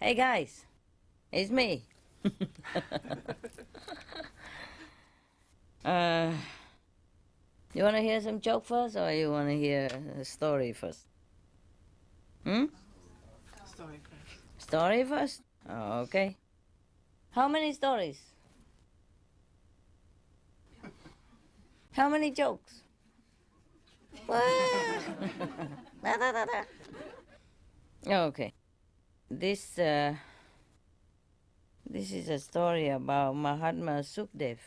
Hey guys, it's me. uh, you want to hear some joke first, or you want to hear a story first? Story first. Story first? Oh, okay. How many stories? How many jokes? Da, da, da, da. Okay. This is a story about Mahatma Sukhdev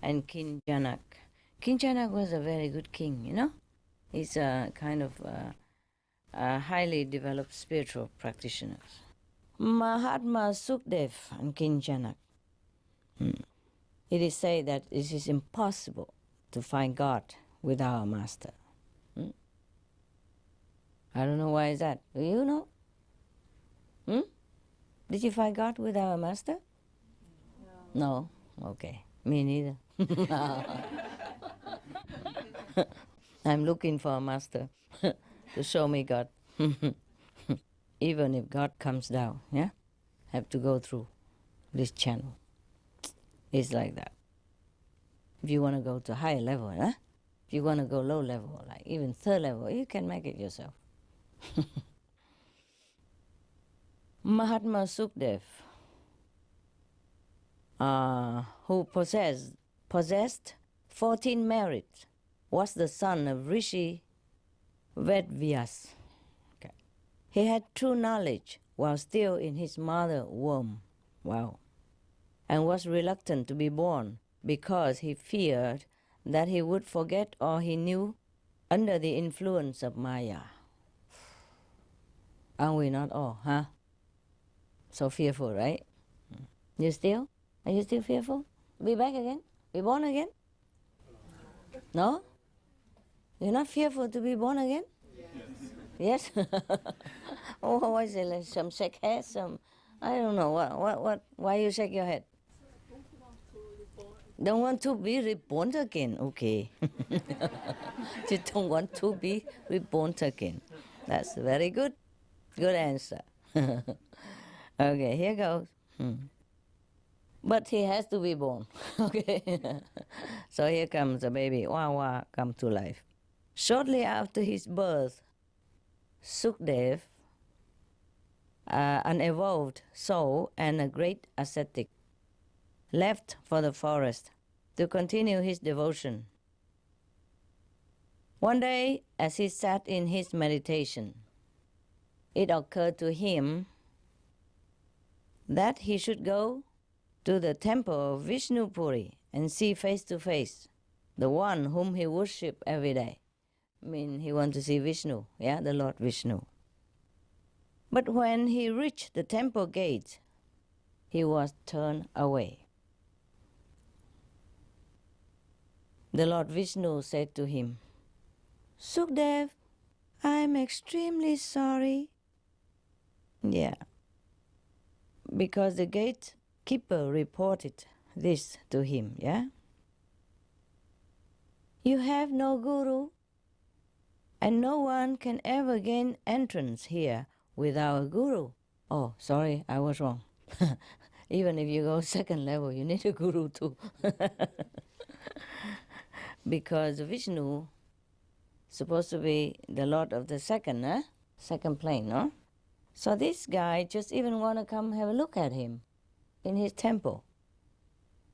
and King Janak. King Janak was a very good king, you know. He's a kind of a highly developed spiritual practitioner. Mahatma Sukhdev and King Janak. It is said that it is impossible to find God without a master. I don't know why is that. Do you know? Did you find God without a master? No. Okay. Me neither. I'm looking for a master to show me God. Even if God comes down, yeah? Have to go through this channel. It's like that. If you want to go to higher level, huh? If you want to go low level, like even third level, you can make it yourself. Mahatma Sukhdev, who possessed 14 merits, was the son of Rishi Vedvyas. Okay. He had true knowledge while still in his mother's womb. Wow. And was reluctant to be born because he feared that he would forget all he knew under the influence of Maya. Are we not all, huh? So fearful, right? You still? Are you still fearful? Be back again? Be born again? No? You're not fearful to be born again? Yes? Oh, why is it like some shake head, some... I don't know, what, why you shake your head? Don't want to be reborn again, okay. You don't want to be reborn again. That's very good. Good answer. Okay, here goes. But he has to be born. Okay. So here comes the baby. Wah wah, come to life. Shortly after his birth, Sukhdev, an evolved soul and a great ascetic, left for the forest to continue his devotion. One day, as he sat in his meditation, it occurred to him that he should go to the temple of Vishnu Puri and see face to face the one whom he worshipped every day. I mean, he wanted to see Vishnu, yeah, the Lord Vishnu. But when he reached the temple gate, he was turned away. The Lord Vishnu said to him, Sukhdev, I am extremely sorry. Yeah, because the gatekeeper reported this to him, yeah? You have no guru, and no one can ever gain entrance here without a guru. Oh, sorry, I was wrong. Even if you go second level, you need a guru too. Because Vishnu supposed to be the Lord of the second plane, no? So this guy just even want to come have a look at him in his temple.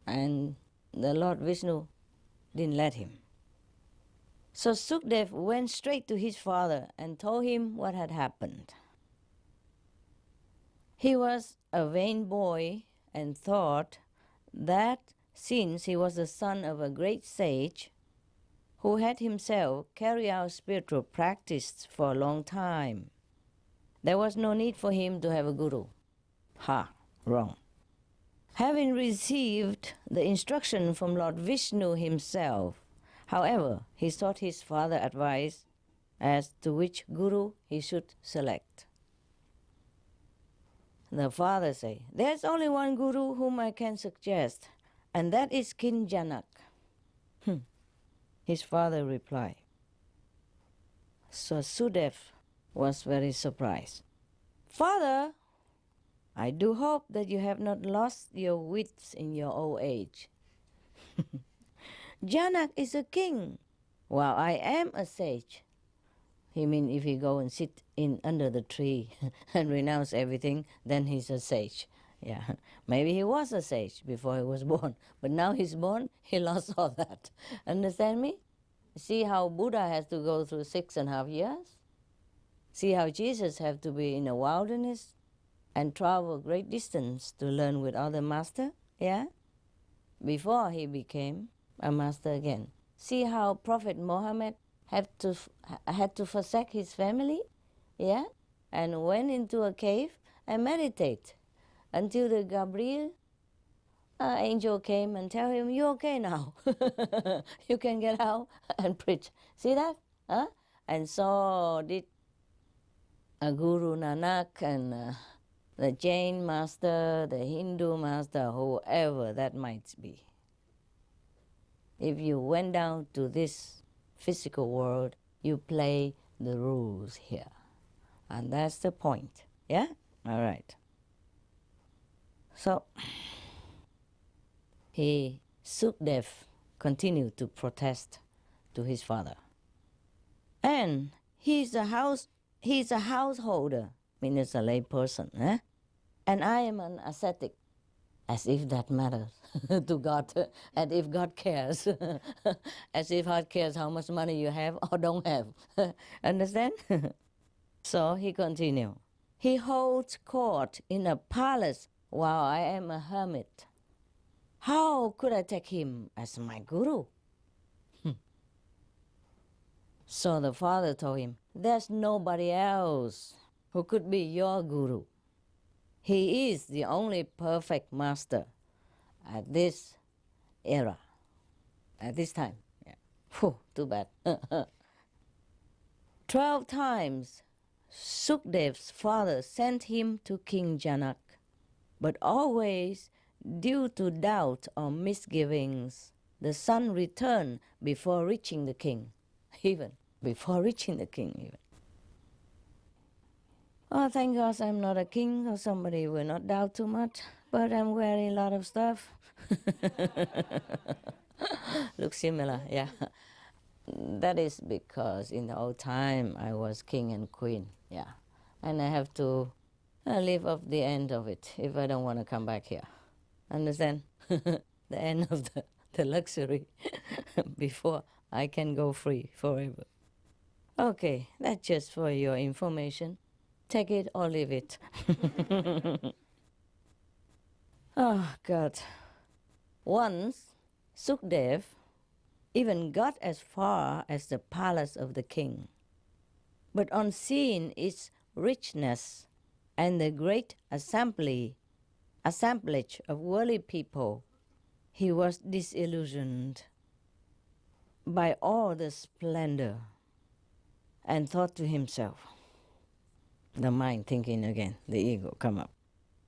And the Lord Vishnu didn't let him. So Sukhdev went straight to his father and told him what had happened. He was a vain boy and thought that since he was the son of a great sage who had himself carried out spiritual practice for a long time, there was no need for him to have a guru. Ha, wrong. Having received the instruction from Lord Vishnu himself, however, he sought his father's advice as to which guru he should select. The father said, there's only one guru whom I can suggest, and that is King Janak. His father replied. So Sukhdev was very surprised. Father, I do hope that you have not lost your wits in your old age. Janak is a king, while I am a sage. He means if he go and sit in under the tree and renounce everything, then he's a sage. Yeah, maybe he was a sage before he was born, but now he's born, he lost all that. Understand me? See how Buddha has to go through 6.5 years? See how Jesus have to be in the wilderness and travel great distance to learn with other master? Yeah? Before he became a master again. See how Prophet Muhammad had to forsake his family, yeah, and went into a cave and meditate until the Gabriel angel came and tell him, "You're okay now. You can get out and preach." See that? Huh? And so did Guru Nanak and the Jain master, the Hindu master, whoever that might be. If you went down to this physical world, you play the rules here. And that's the point. Yeah? All right. So, Sukdev continued to protest to his father. And he's a householder, meaning a lay person. Eh? And I am an ascetic. As if that matters to God, and if God cares. As if God cares how much money you have or don't have. Understand? So he continued. He holds court in a palace while I am a hermit. How could I take him as my guru? So the father told him, there's nobody else who could be your guru. He is the only perfect master at this era, at this time. Yeah. Whew, too bad. 12 times Sukdev's father sent him to King Janak, but always, due to doubt or misgivings, the son returned before reaching the king. Even before reaching the king, even. Oh, thank God I'm not a king, or somebody will not doubt too much, but I'm wearing a lot of stuff. Looks similar, yeah. That is because in the old time I was king and queen, yeah. And I have to live up the end of it if I don't want to come back here. Understand? The end of the luxury before I can go free forever. Okay, that's just for your information. Take it or leave it. Oh, God. Once, Sukdev even got as far as the palace of the king. But on seeing its richness and the great assemblage of worldly people, he was disillusioned by all the splendor and thought to himself, the mind thinking again, the ego come up.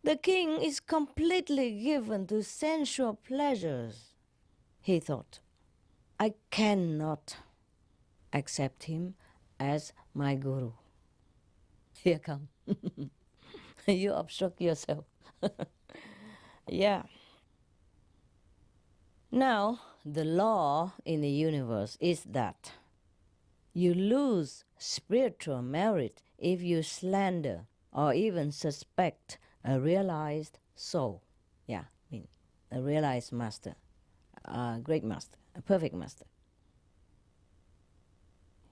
The king is completely given to sensual pleasures, he thought. I cannot accept him as my guru. Here come. You obstruct yourself. Yeah. Now, the law in the universe is that you lose spiritual merit if you slander or even suspect a realized soul. Yeah, I mean, a realized master, a great master, a perfect master.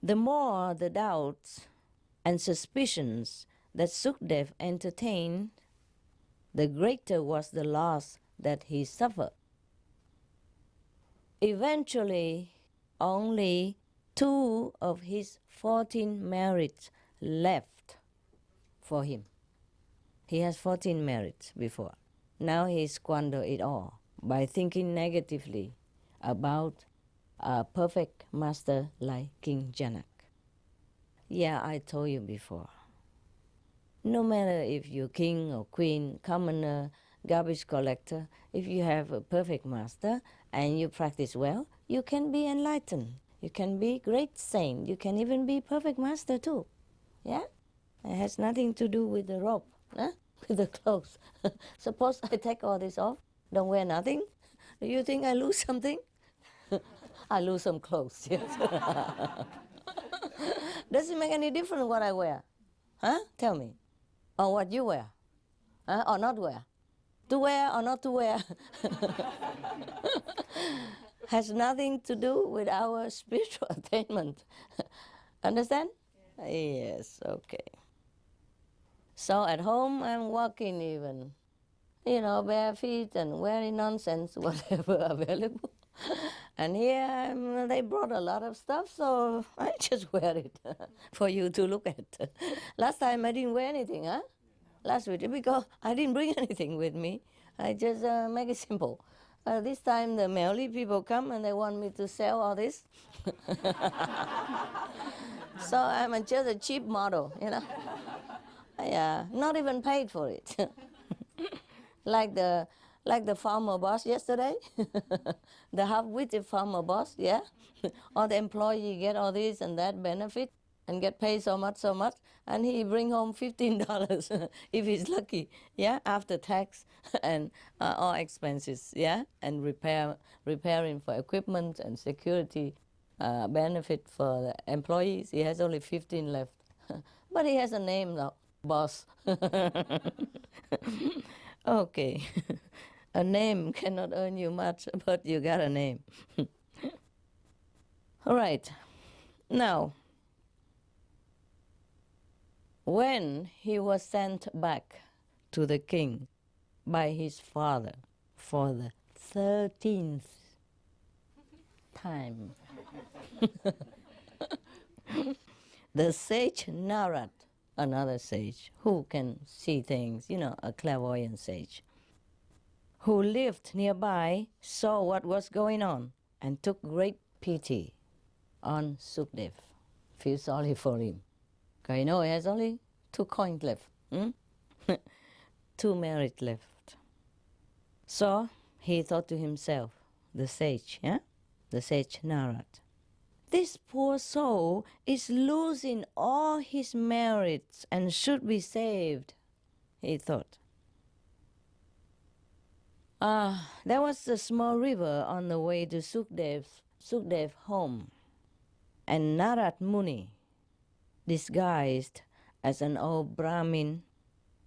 The more the doubts and suspicions that Sukdev entertained, the greater was the loss that he suffered. Eventually, only 2 of his 14 merits left for him. He has 14 merits before. Now he squandered it all by thinking negatively about a perfect master like King Janak. Yeah, I told you before. No matter if you're king or queen, commoner, garbage collector, if you have a perfect master and you practice well, you can be enlightened. You can be great saint. You can even be perfect master too. Yeah? It has nothing to do with the rope. Huh? with the clothes. Suppose I take all this off, don't wear nothing. Do you think I lose something? I lose some clothes, yes. Does it make any difference what I wear? Huh? Tell me. Or what you wear? Huh? Or not wear? To wear or not to wear? Has nothing to do with our spiritual attainment. Understand? Yes, okay. So at home I'm walking even, bare feet and wearing nonsense, whatever available. And here they brought a lot of stuff, so I just wear it for you to look at. Last time I didn't wear anything, huh? Last week, because I didn't bring anything with me. I just make it simple. This time the Maori people come and they want me to sell all this. So I'm just a cheap model, Yeah, not even paid for it. like the farmer boss yesterday, the half-witted farmer boss, yeah? All the employee get all this and that benefit and get paid so much, and he bring home $15 if he's lucky, yeah, after tax and all expenses, yeah, and repairing for equipment and security benefit for the employees. He has only 15 left, but he has a name now, boss. Okay, a name cannot earn you much, but you got a name. All right, now, when he was sent back to the king by his father for the 13th time, the sage Narad, another sage who can see things, a clairvoyant sage, who lived nearby, saw what was going on and took great pity on Sukdev. Feel sorry for him. Because he has only 2 coins left. 2 merit left. So he thought to himself, the sage, the sage Narad, this poor soul is losing all his merits and should be saved, he thought. There was a small river on the way to Sukdev's home, and Narad Muni, disguised as an old Brahmin,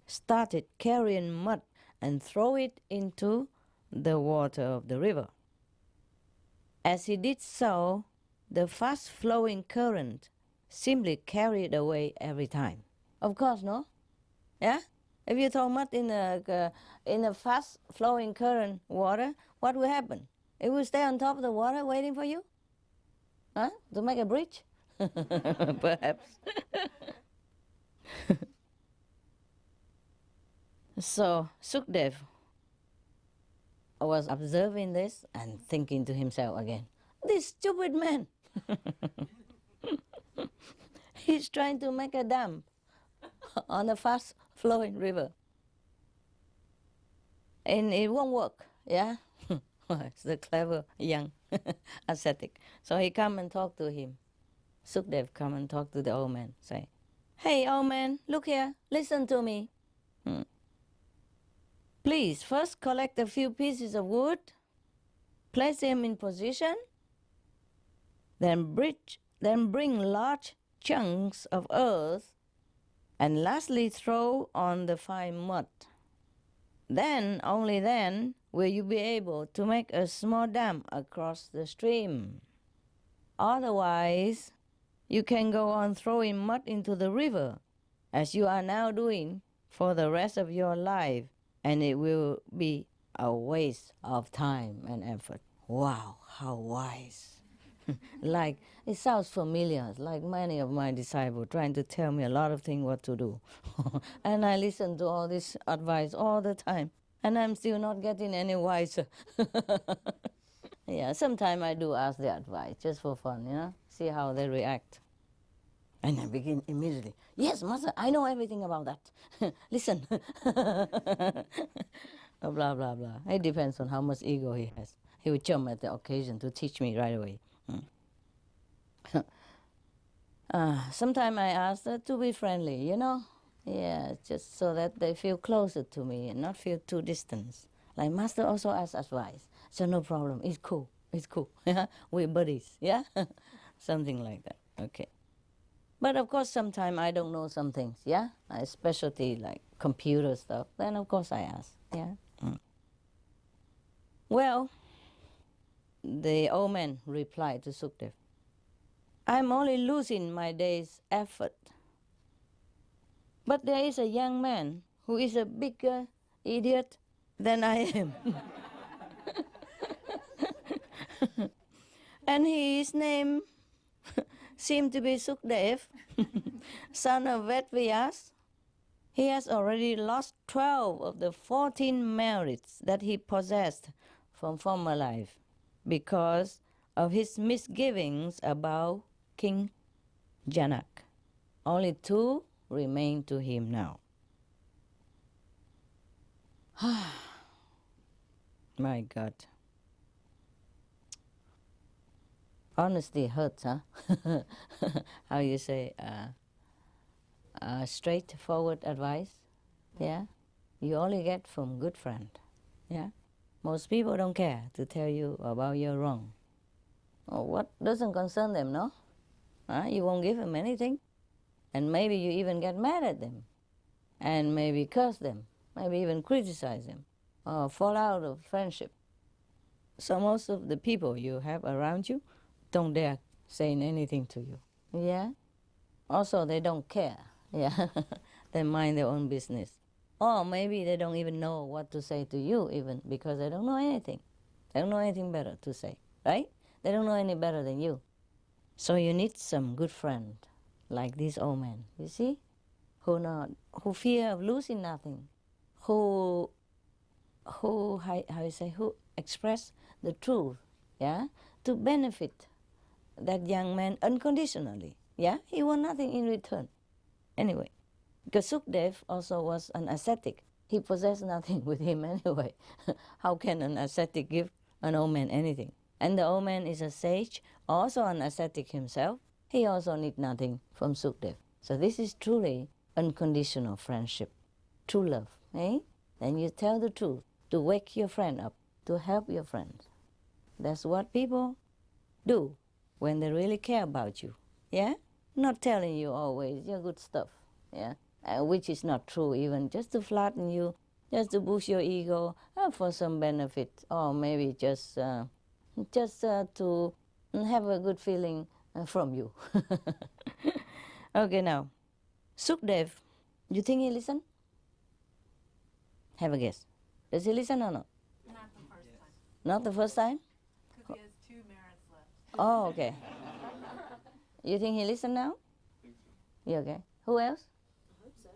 started carrying mud and throw it into the water of the river. As he did so, the fast-flowing current simply carried away every time. Of course, no? Yeah? If you throw mud in a fast-flowing current water, what will happen? It will stay on top of the water waiting for you? Huh? To make a bridge? Perhaps. So Sukdev was observing this and thinking to himself again, this stupid man, he's trying to make a dam on a fast-flowing river. And it won't work, yeah? It's the clever young ascetic. So he come and talk to him. Sukdev come and talk to the old man, say, hey, old man, look here, listen to me. Please, first collect a few pieces of wood, place them in position, then bring large chunks of earth, and lastly throw on the fine mud. Then, only then, will you be able to make a small dam across the stream. Otherwise, you can go on throwing mud into the river, as you are now doing for the rest of your life, and it will be a waste of time and effort. Wow, how wise. Like, it sounds familiar. It's like many of my disciples trying to tell me a lot of things what to do. And I listen to all this advice all the time, and I'm still not getting any wiser. Yeah, sometimes I do ask the advice just for fun, see how they react. And I begin immediately, yes, Master, I know everything about that. Listen. Blah, blah, blah. It depends on how much ego he has. He will jump at the occasion to teach me right away. Sometimes I ask to be friendly, Yeah, just so that they feel closer to me and not feel too distant. Like Master also asks advice. So no problem. It's cool. It's cool. Yeah, we're buddies. Yeah, something like that. Okay. But of course, sometimes I don't know some things. Yeah, my specialty like computer stuff. Then of course I ask. Yeah. Well, the old man replied to Sukdev, I'm only losing my day's effort. But there is a young man who is a bigger idiot than I am. And his name seemed to be Sukdev, son of Vedvyas. He has already lost 12 of the 14 merits that he possessed from former life because of his misgivings about King Janak. Only 2 remain to him now. My God. Honesty hurts, huh? How you say, straightforward advice, yeah? You only get from good friend, yeah? Most people don't care to tell you about your wrong. Oh, what doesn't concern them, no? You won't give them anything. And maybe you even get mad at them. And maybe curse them. Maybe even criticize them. Or fall out of friendship. So most of the people you have around you don't dare say anything to you. Yeah? Also, they don't care. Yeah? They mind their own business. Or maybe they don't even know what to say to you even because they don't know anything. They don't know anything better to say, right? They don't know any better than you. So you need some good friend like this old man, you see? Who fear of losing nothing. Who express the truth, yeah? To benefit that young man unconditionally, yeah? He want nothing in return. Anyway, because Sukdev also was an ascetic. He possessed nothing with him anyway. How can an ascetic give an old man anything? And the old man is a sage, also an ascetic himself. He also need nothing from Sukdev. So this is truly unconditional friendship, true love, eh? Then you tell the truth to wake your friend up, to help your friend. That's what people do when they really care about you, yeah? Not telling you always your good stuff, yeah? Which is not true even, just to flatten you, just to boost your ego for some benefit, or maybe just to have a good feeling from you. Okay, now, Sukdev, you think he listen? Have a guess. Does he listen or not? Not the first time. Not the first time? Because he has 2 merits left. Oh, okay. You think he listen now? You okay? Who else? I hope so.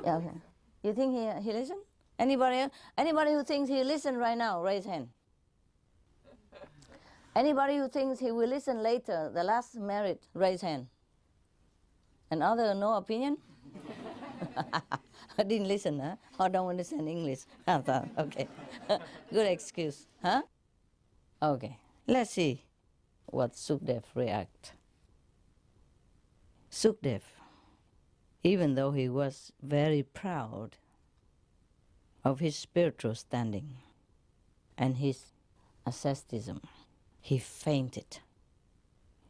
Yeah, okay. You think he listen? Anybody who thinks he listen right now, raise hand. Anybody who thinks he will listen later, the last merit, raise hand. And other no opinion? I didn't listen, huh? Or don't understand English. Okay. Good excuse, huh? Okay. Let's see what Sukdev react. Sukdev, even though he was very proud of his spiritual standing and his asceticism, he fainted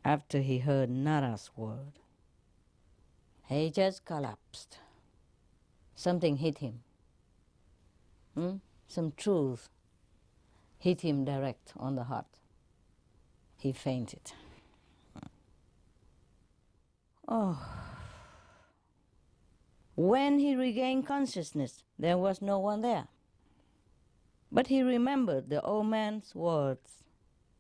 after he heard Nara's word. He just collapsed. Something hit him. Some truth hit him direct on the heart. He fainted. Oh. When he regained consciousness, there was no one there. But he remembered the old man's words,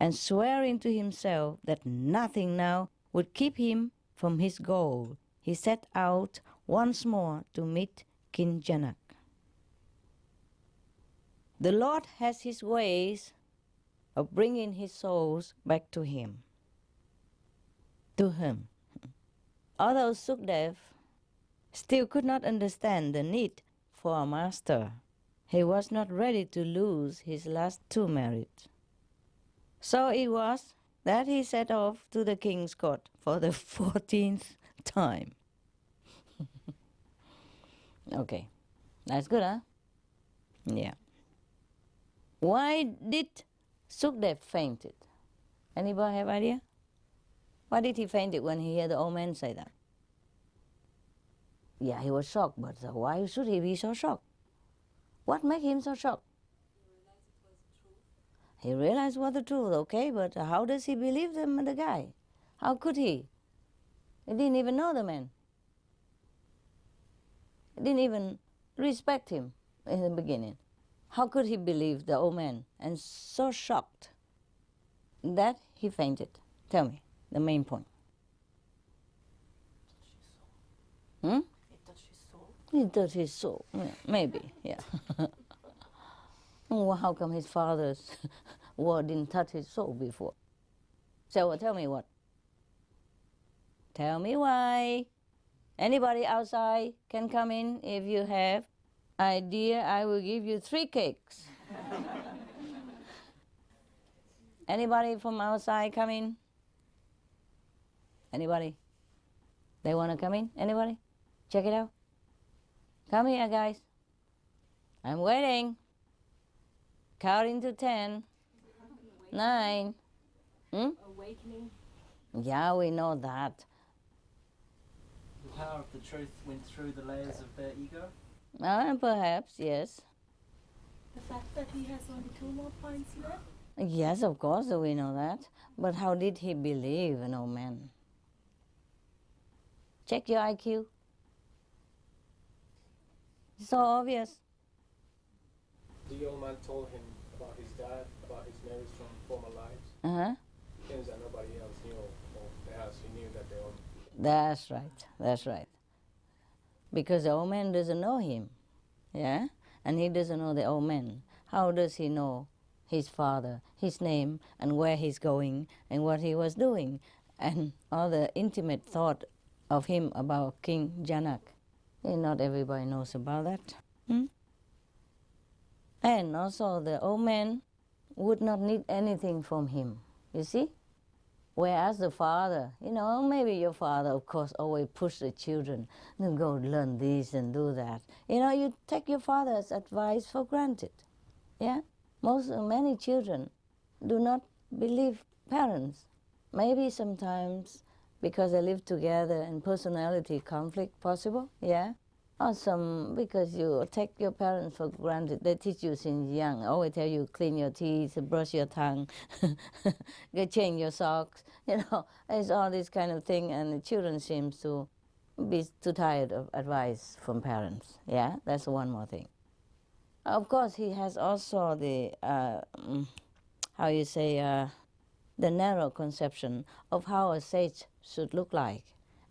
and swearing to himself that nothing now would keep him from his goal, he set out once more to meet King Janak. The Lord has his ways of bringing his souls back to him. Although Sukdev still could not understand the need for a master, he was not ready to lose his last 2 merits. So it was that he set off to the king's court for the 14th time. Okay, that's good, huh? Yeah. Why did Sukdev faint it? Anybody have idea? Why did he faint it when he heard the old man say that? Yeah, he was shocked, but why should he be so shocked? What made him so shocked? He realized what the truth, okay, but how does he believe the guy? How could he? He didn't even know the man. He didn't even respect him in the beginning. How could he believe the old man? And so shocked that he fainted. Tell me the main point. Hmm? It touched his soul. He touched his soul. Yeah, maybe, yeah. Well, how come his father's word didn't touch his soul before? So tell me what? Tell me why. Anybody outside can come in if you have idea. I will give you 3 cakes. Anybody from outside come in? Anybody? They want to come in? Anybody? Check it out. Come here, guys. I'm waiting. Counting to 10. 9. Awakening. Yeah, we know that. The power of the truth went through the layers of their ego. Perhaps, yes. The fact that he has only 2 more points left. Yes, of course, we know that. But how did he believe an old man? Check your IQ. It's so obvious. The old man told him about his dad, about his memories from former lives. Uh-huh. Things that nobody else knew, or perhaps he knew that they were. That's right. That's right. Because the old man doesn't know him. Yeah? And he doesn't know the old man. How does he know his father, his name, and where he's going, and what he was doing, and all the intimate thought of him about King Janak? Not everybody knows about that. And also the old man would not need anything from him, you see? Whereas the father, maybe your father, of course, always push the children to go learn this and do that. You take your father's advice for granted. Yeah? Many children do not believe parents. Maybe sometimes because they live together and personality conflict possible, yeah? Or some because you take your parents for granted. They teach you since young. Always tell you clean your teeth, brush your tongue, go change your socks. It's all this kind of thing, and the children seem to be too tired of advice from parents. Yeah, that's one more thing. Of course, he has also the the narrow conception of how a sage should look like,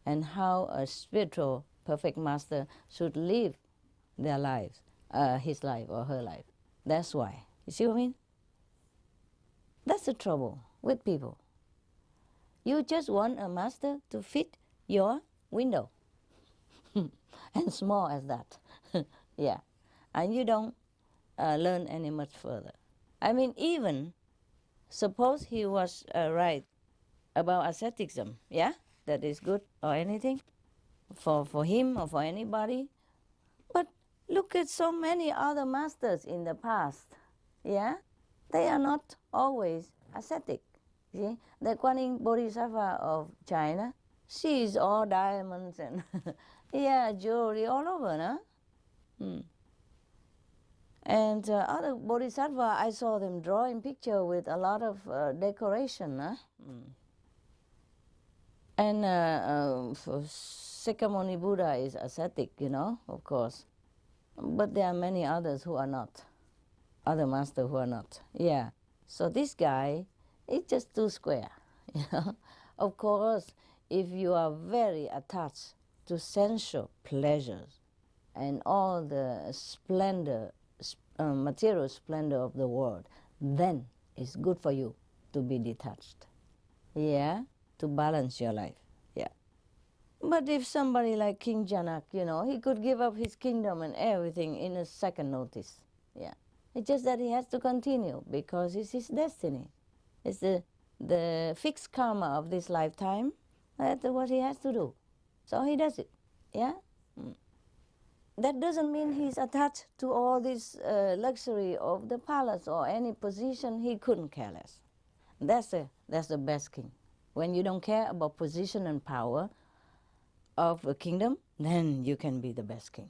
and how a spiritual perfect master should live their lives, his life or her life. That's why. You see what I mean? That's the trouble with people. You just want a master to fit your window. And small as that. Yeah. And you don't learn any much further. I mean, even suppose he was right about asceticism, yeah? That is good or anything. For him or for anybody. But look at so many other masters in the past. Yeah? They are not always ascetic. See? The Kuan Yin Bodhisattva of China, she is all diamonds and jewelry all over, no? And other Bodhisattva, I saw them drawing picture with a lot of decoration. And Sakyamuni Buddha is ascetic, of course. But there are many others who are not. Other masters who are not. Yeah. So this guy is just too square. Of course, if you are very attached to sensual pleasures and all the splendor, material splendor of the world, then it's good for you to be detached. Yeah? To balance your life. Yeah. But if somebody like King Janak, he could give up his kingdom and everything in a second notice. Yeah. It's just that he has to continue because it's his destiny. It's the fixed karma of this lifetime. That's what he has to do. So he does it. Yeah? that doesn't mean he's attached to all this luxury of the palace or any position. He couldn't care less. That's the best king. When you don't care about position and power of a kingdom, then you can be the best king.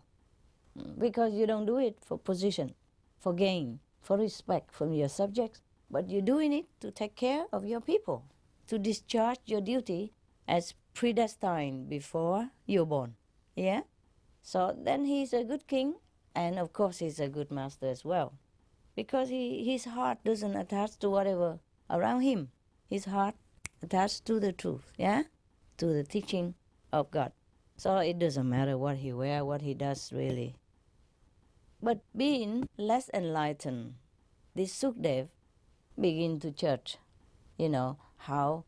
Because you don't do it for position, for gain, for respect from your subjects, but you're doing it to take care of your people, to discharge your duty as predestined before you're born. Yeah? So then he's a good king, and of course he's a good master as well. Because his heart doesn't attach to whatever around him. His heart attached to the truth, yeah? To the teaching of God. So it doesn't matter what he wears, what he does really. But being less enlightened, this Sukdev begin to judge, how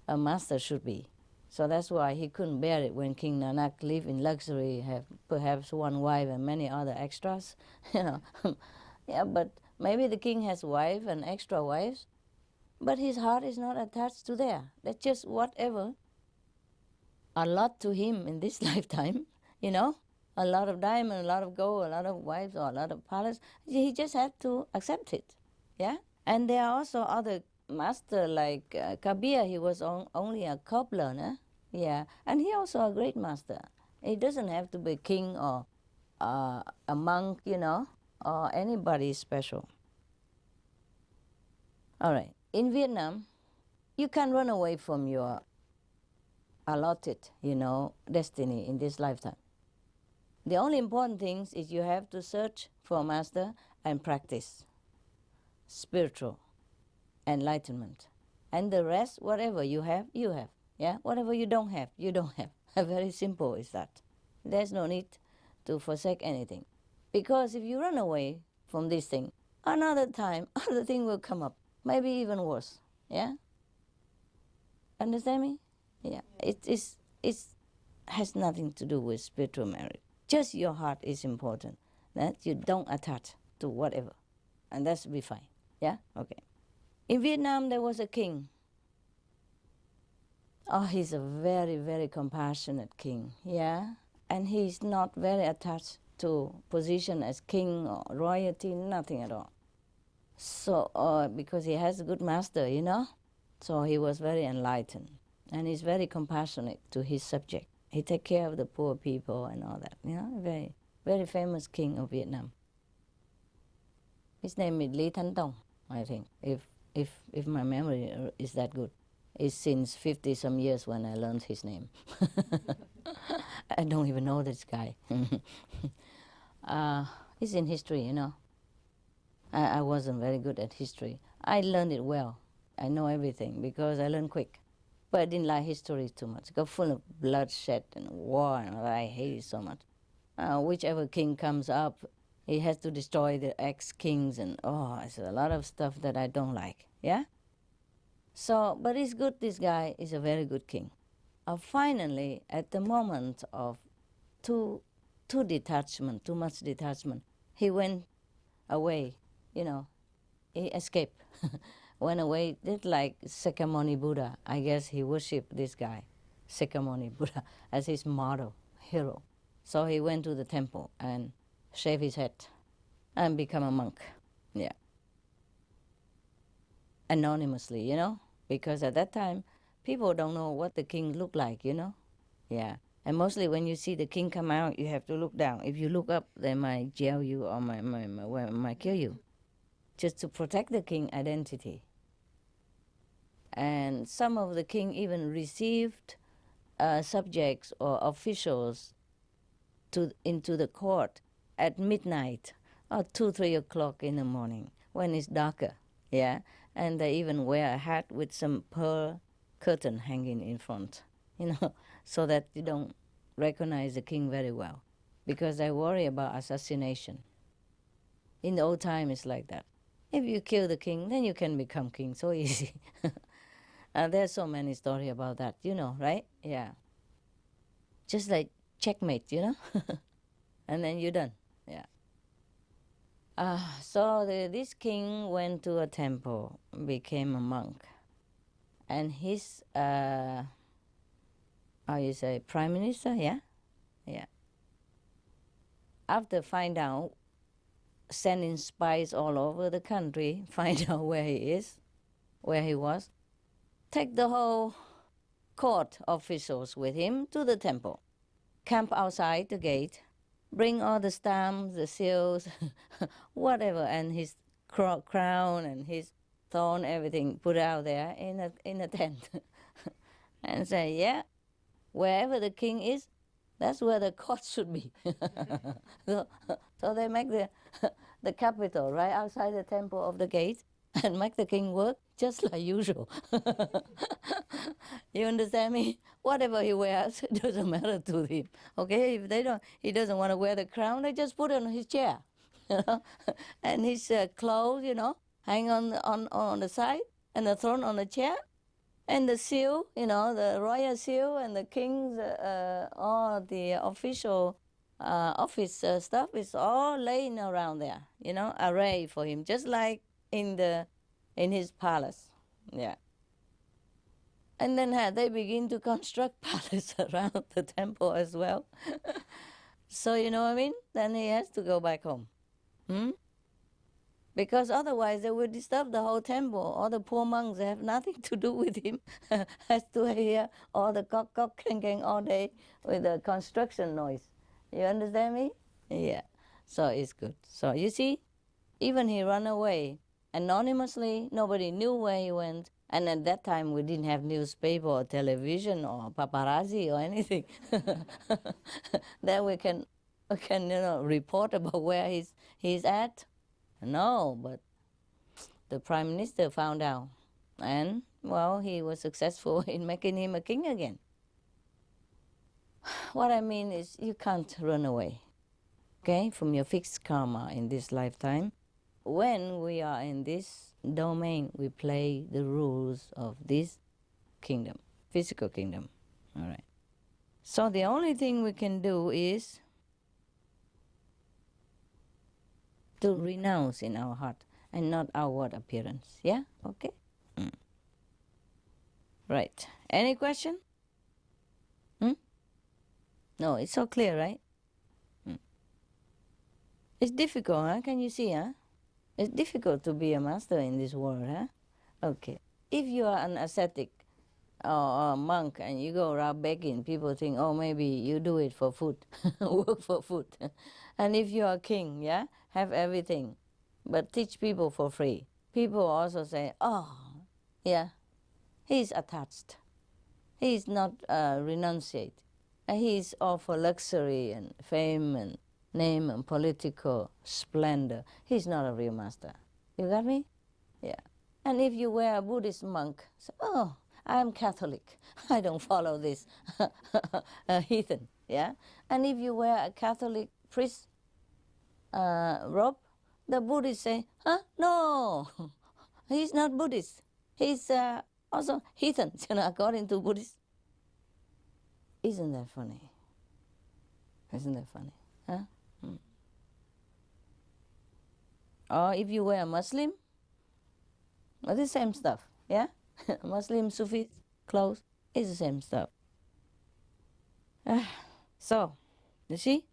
a master should be. So that's why he couldn't bear it when King Nanak lived in luxury, have perhaps one wife and many other extras, Yeah, but maybe the king has wife and extra wives, but his heart is not attached to there. That's just whatever a lot to him in this lifetime, a lot of diamond, a lot of gold, a lot of wives, or a lot of palace. He just had to accept it, yeah. And there are also other master like Kabir. He was only a cobbler, yeah, and he also a great master. He doesn't have to be king or a monk, or anybody special. All right, in Vietnam, you can't run away from your allotted, destiny in this lifetime. The only important thing is you have to search for a master and practice spiritual enlightenment. And the rest, whatever you have, you have. Yeah, whatever you don't have, you don't have. Very simple is that. There's no need to forsake anything. Because if you run away from this thing, another time, other thing will come up. Maybe even worse. Yeah? Understand me? Yeah. It has nothing to do with spiritual merit. Just your heart is important. That you don't attach to whatever. And that's be fine. Yeah? Okay. In Vietnam, there was a king. Oh, he's a very, very compassionate king. Yeah? And he's not very attached to position as king or royalty, nothing at all. So, because he has a good master, So he was very enlightened. And he's very compassionate to his subject. He take care of the poor people and all that. Very, very famous king of Vietnam. His name is Lý Thánh Tông, I think, if my memory is that good. It's since 50 some years when I learned his name. I don't even know this guy. It's in history, I wasn't very good at history. I learned it well. I know everything because I learn quick. But I didn't like history too much. It got full of bloodshed and war, and I hate it so much. Whichever king comes up, he has to destroy the ex-kings, and it's a lot of stuff that I don't like, yeah? So, but it's good, this guy is a very good king. Finally, at the moment of too much detachment, he went away, he escaped. Went away, did like Sakyamuni Buddha. I guess he worshipped this guy, Sakyamuni Buddha, as his model, hero. So he went to the temple and shaved his head and become a monk, yeah. Anonymously, because at that time, people don't know what the king looked like, yeah. And mostly when you see the king come out, you have to look down. If you look up, they might jail you or might kill you, just to protect the king identity. And some of the king even received subjects or officials into the court at midnight or 2-3 o'clock in the morning when it's darker, yeah. And they even wear a hat with some pearl curtain hanging in front, so that you don't recognize the king very well, because they worry about assassination. In the old time, it's like that. If you kill the king, then you can become king so easy. There's so many stories about that, right? Yeah. Just like checkmate, and then you're done, yeah. So this king went to a temple, became a monk, and his, how you say, prime minister, yeah? Yeah. after find out, sending spies all over the country, find out where he is, where he was, take the whole court officials with him to the temple, camp outside the gate, bring all the stamps, the seals, whatever, and his crown and his thorn, everything, put out there in a tent. And say, yeah, wherever the king is, that's where the court should be. So they make the capital right outside the temple of the gate and make the king work just like usual. You understand me? Whatever he wears, it doesn't matter to him. Okay, if he doesn't want to wear the crown, they just put it on his chair, and his clothes, hang on the side, and the throne on the chair, and the seal, the royal seal, and the king's all the official office stuff is all laying around there, array for him, just like in his palace. Yeah. And then they begin to construct palace around the temple as well. So you know what I mean? Then he has to go back home. Because otherwise they will disturb the whole temple. All the poor monks have nothing to do with him. Has to hear all the cock clang all day with the construction noise. You understand me? Yeah. So it's good. So you see, even he ran away anonymously. Nobody knew where he went. And at that time, we didn't have newspaper or television or paparazzi or anything. Then we can report about where he's at. No, but the prime minister found out. And, well, he was successful in making him a king again. What I mean is you can't run away, okay, from your fixed karma in this lifetime. When we are in this domain, we play the rules of this kingdom, physical kingdom. All right. So the only thing we can do is to renounce in our heart and not outward appearance. Yeah? Okay? Right. Any question? No, it's so clear, right? It's difficult, huh? Can you see, huh? It's difficult to be a master in this world, huh? Okay. If you are an ascetic or a monk and you go around begging, people think, oh, maybe you do it for food, work for food. And if you are a king, yeah, have everything, but teach people for free, people also say, oh, yeah, he's attached. He's not renunciate. He's all for luxury and fame and name and political splendor. He's not a real master. You got me? Yeah. And if you were a Buddhist monk, say, oh, I'm Catholic. I don't follow this heathen. Yeah. And if you wear a Catholic priest robe, the Buddhists say, huh? No, he's not Buddhist. He's also heathen, according to Buddhists. Isn't that funny? Isn't that funny? Huh? Or if you wear a Muslim, it's the same stuff, yeah? Muslim, Sufi clothes, it's the same stuff. So, you see?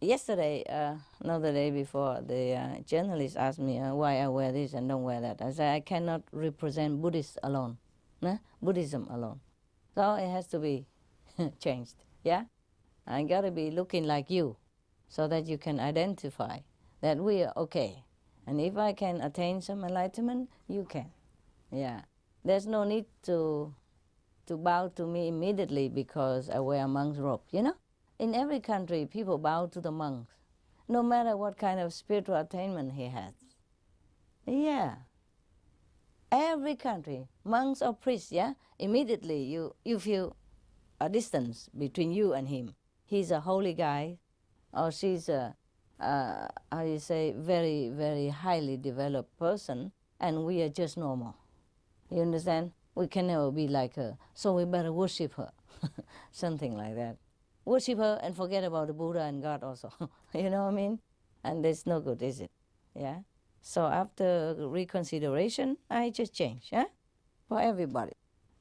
Yesterday, no, the day before, the journalist asked me why I wear this and don't wear that. I said I cannot represent Buddhists alone, Buddhism alone. So it has to be changed, yeah? I gotta be looking like you so that you can identify that we are okay. And if I can attain some enlightenment, you can, yeah. There's no need to bow to me immediately because I wear a monk's robe, In every country, people bow to the monks, no matter what kind of spiritual attainment he has. Yeah. Every country, monks or priests, yeah, immediately you feel a distance between you and him. He's a holy guy, or she's a, very, very highly developed person, and we are just normal. You understand? We can never be like her, so we better worship her. Something like that. Worship her and forget about the Buddha and God also. You know what I mean? And that's no good, is it? Yeah? So after reconsideration, I just change, yeah? For everybody.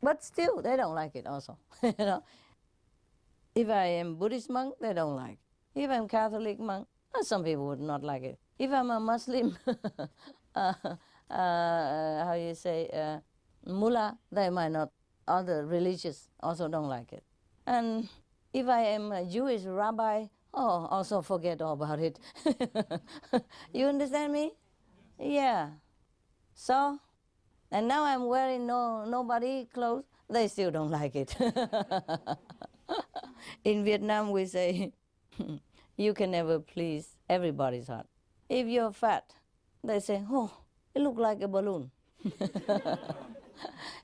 But still, they don't like it also, If I am Buddhist monk, they don't like. If I'm Catholic monk, some people would not like it. If I'm a Muslim, how you say, mullah, they might not. Other religious also don't like it. And if I am a Jewish rabbi, also forget all about it. You understand me? Yeah. So, and now I'm wearing nobody clothes. They still don't like it. In Vietnam, we say, you can never please everybody's heart. If you're fat, they say, oh, you look like a balloon.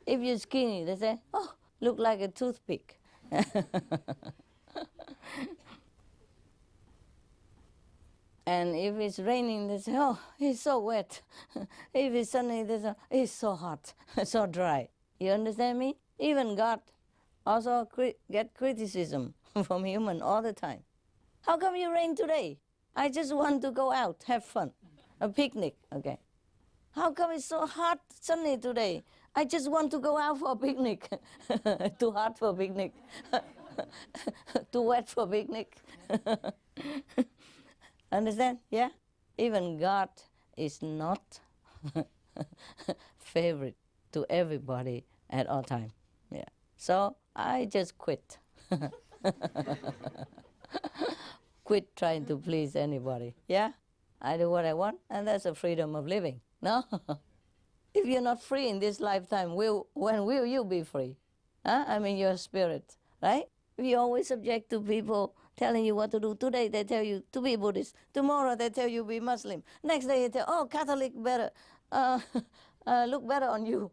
If you're skinny, they say, oh, look like a toothpick. And if it's raining, they say, oh, it's so wet. If it's sunny, they say, it's so hot, so dry. You understand me? Even God also get criticism from human all the time. How come you rain today? I just want to go out, have fun, a picnic, okay. How come it's so hot, sunny today? I just want to go out for a picnic. Too hot for a picnic. Too wet for a picnic. Understand? Yeah? Even God is not favorite to everybody at all time. Yeah. So I just quit. Quit trying to please anybody. Yeah? I do what I want, and that's a freedom of living. No? If you're not free in this lifetime, when will you be free? Huh? I mean, your spirit, right? If you're always subject to people telling you what to do. Today they tell you to be Buddhist. Tomorrow they tell you be Muslim. Next day they tell, oh, Catholic better, look better on you.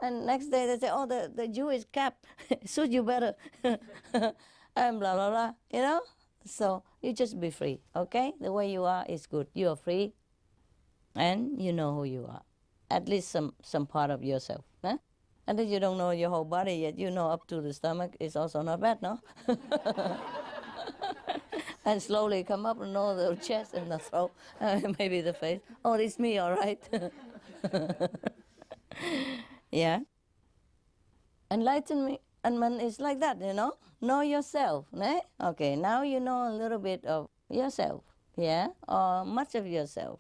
And next day they say, oh, the Jewish cap suit you better. And blah, blah, blah, you know? So you just be free, okay? The way you are is good. You are free and you know who you are. At least some part of yourself. Huh? And if you don't know your whole body yet, you know up to the stomach is also not bad, no? And slowly come up and know the chest and the throat, maybe the face. Oh, it's me, all right. Yeah. Enlightenment is like that, you know. Know yourself, eh? Okay, now you know a little bit of yourself, yeah, or much of yourself.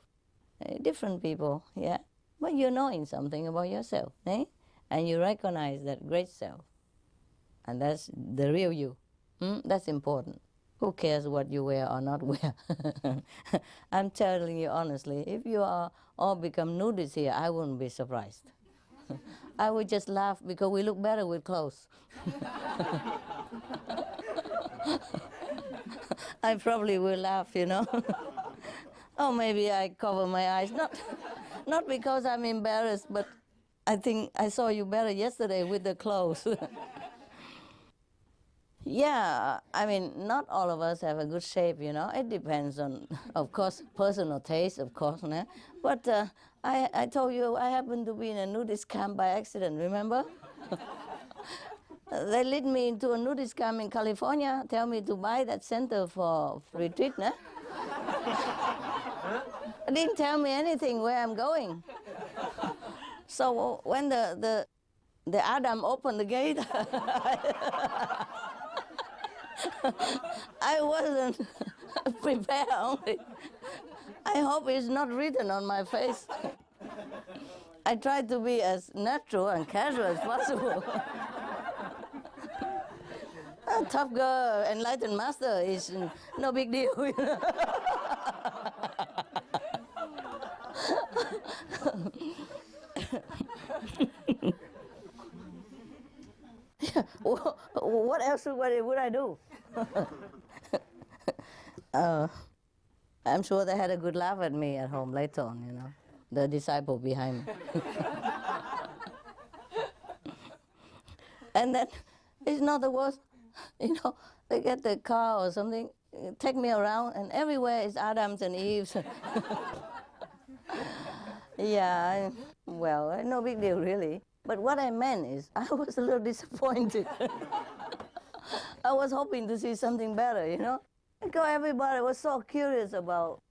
Different people, yeah. But you're knowing something about yourself, eh? And you recognize that great self. And that's the real you. That's important. Who cares what you wear or not wear? I'm telling you honestly, if you all become nudists here, I wouldn't be surprised. I would just laugh because we look better with clothes. I probably will laugh, you know. Or maybe I cover my eyes. Not because I'm embarrassed, but I think I saw you better yesterday with the clothes. Yeah, I mean, not all of us have a good shape, you know. It depends on, of course, personal taste, of course. Né? But I told you I happened to be in a nudist camp by accident, remember? They lead me into a nudist camp in California, tell me to buy that center for retreat. Né? Didn't tell me anything where I'm going. So when the Adam opened the gate, I wasn't prepared only. I hope it's not written on my face. I tried to be as natural and casual as possible. A tough girl, enlightened master is no big deal. You know? What else would I do? I'm sure they had a good laugh at me at home later on, you know, the disciple behind me. And then it's not the worst, you know, they get the car or something, take me around, and everywhere is Adams and Eves. Yeah, well, no big deal really. But what I meant is, I was a little disappointed. I was hoping to see something better, you know? Because everybody was so curious about,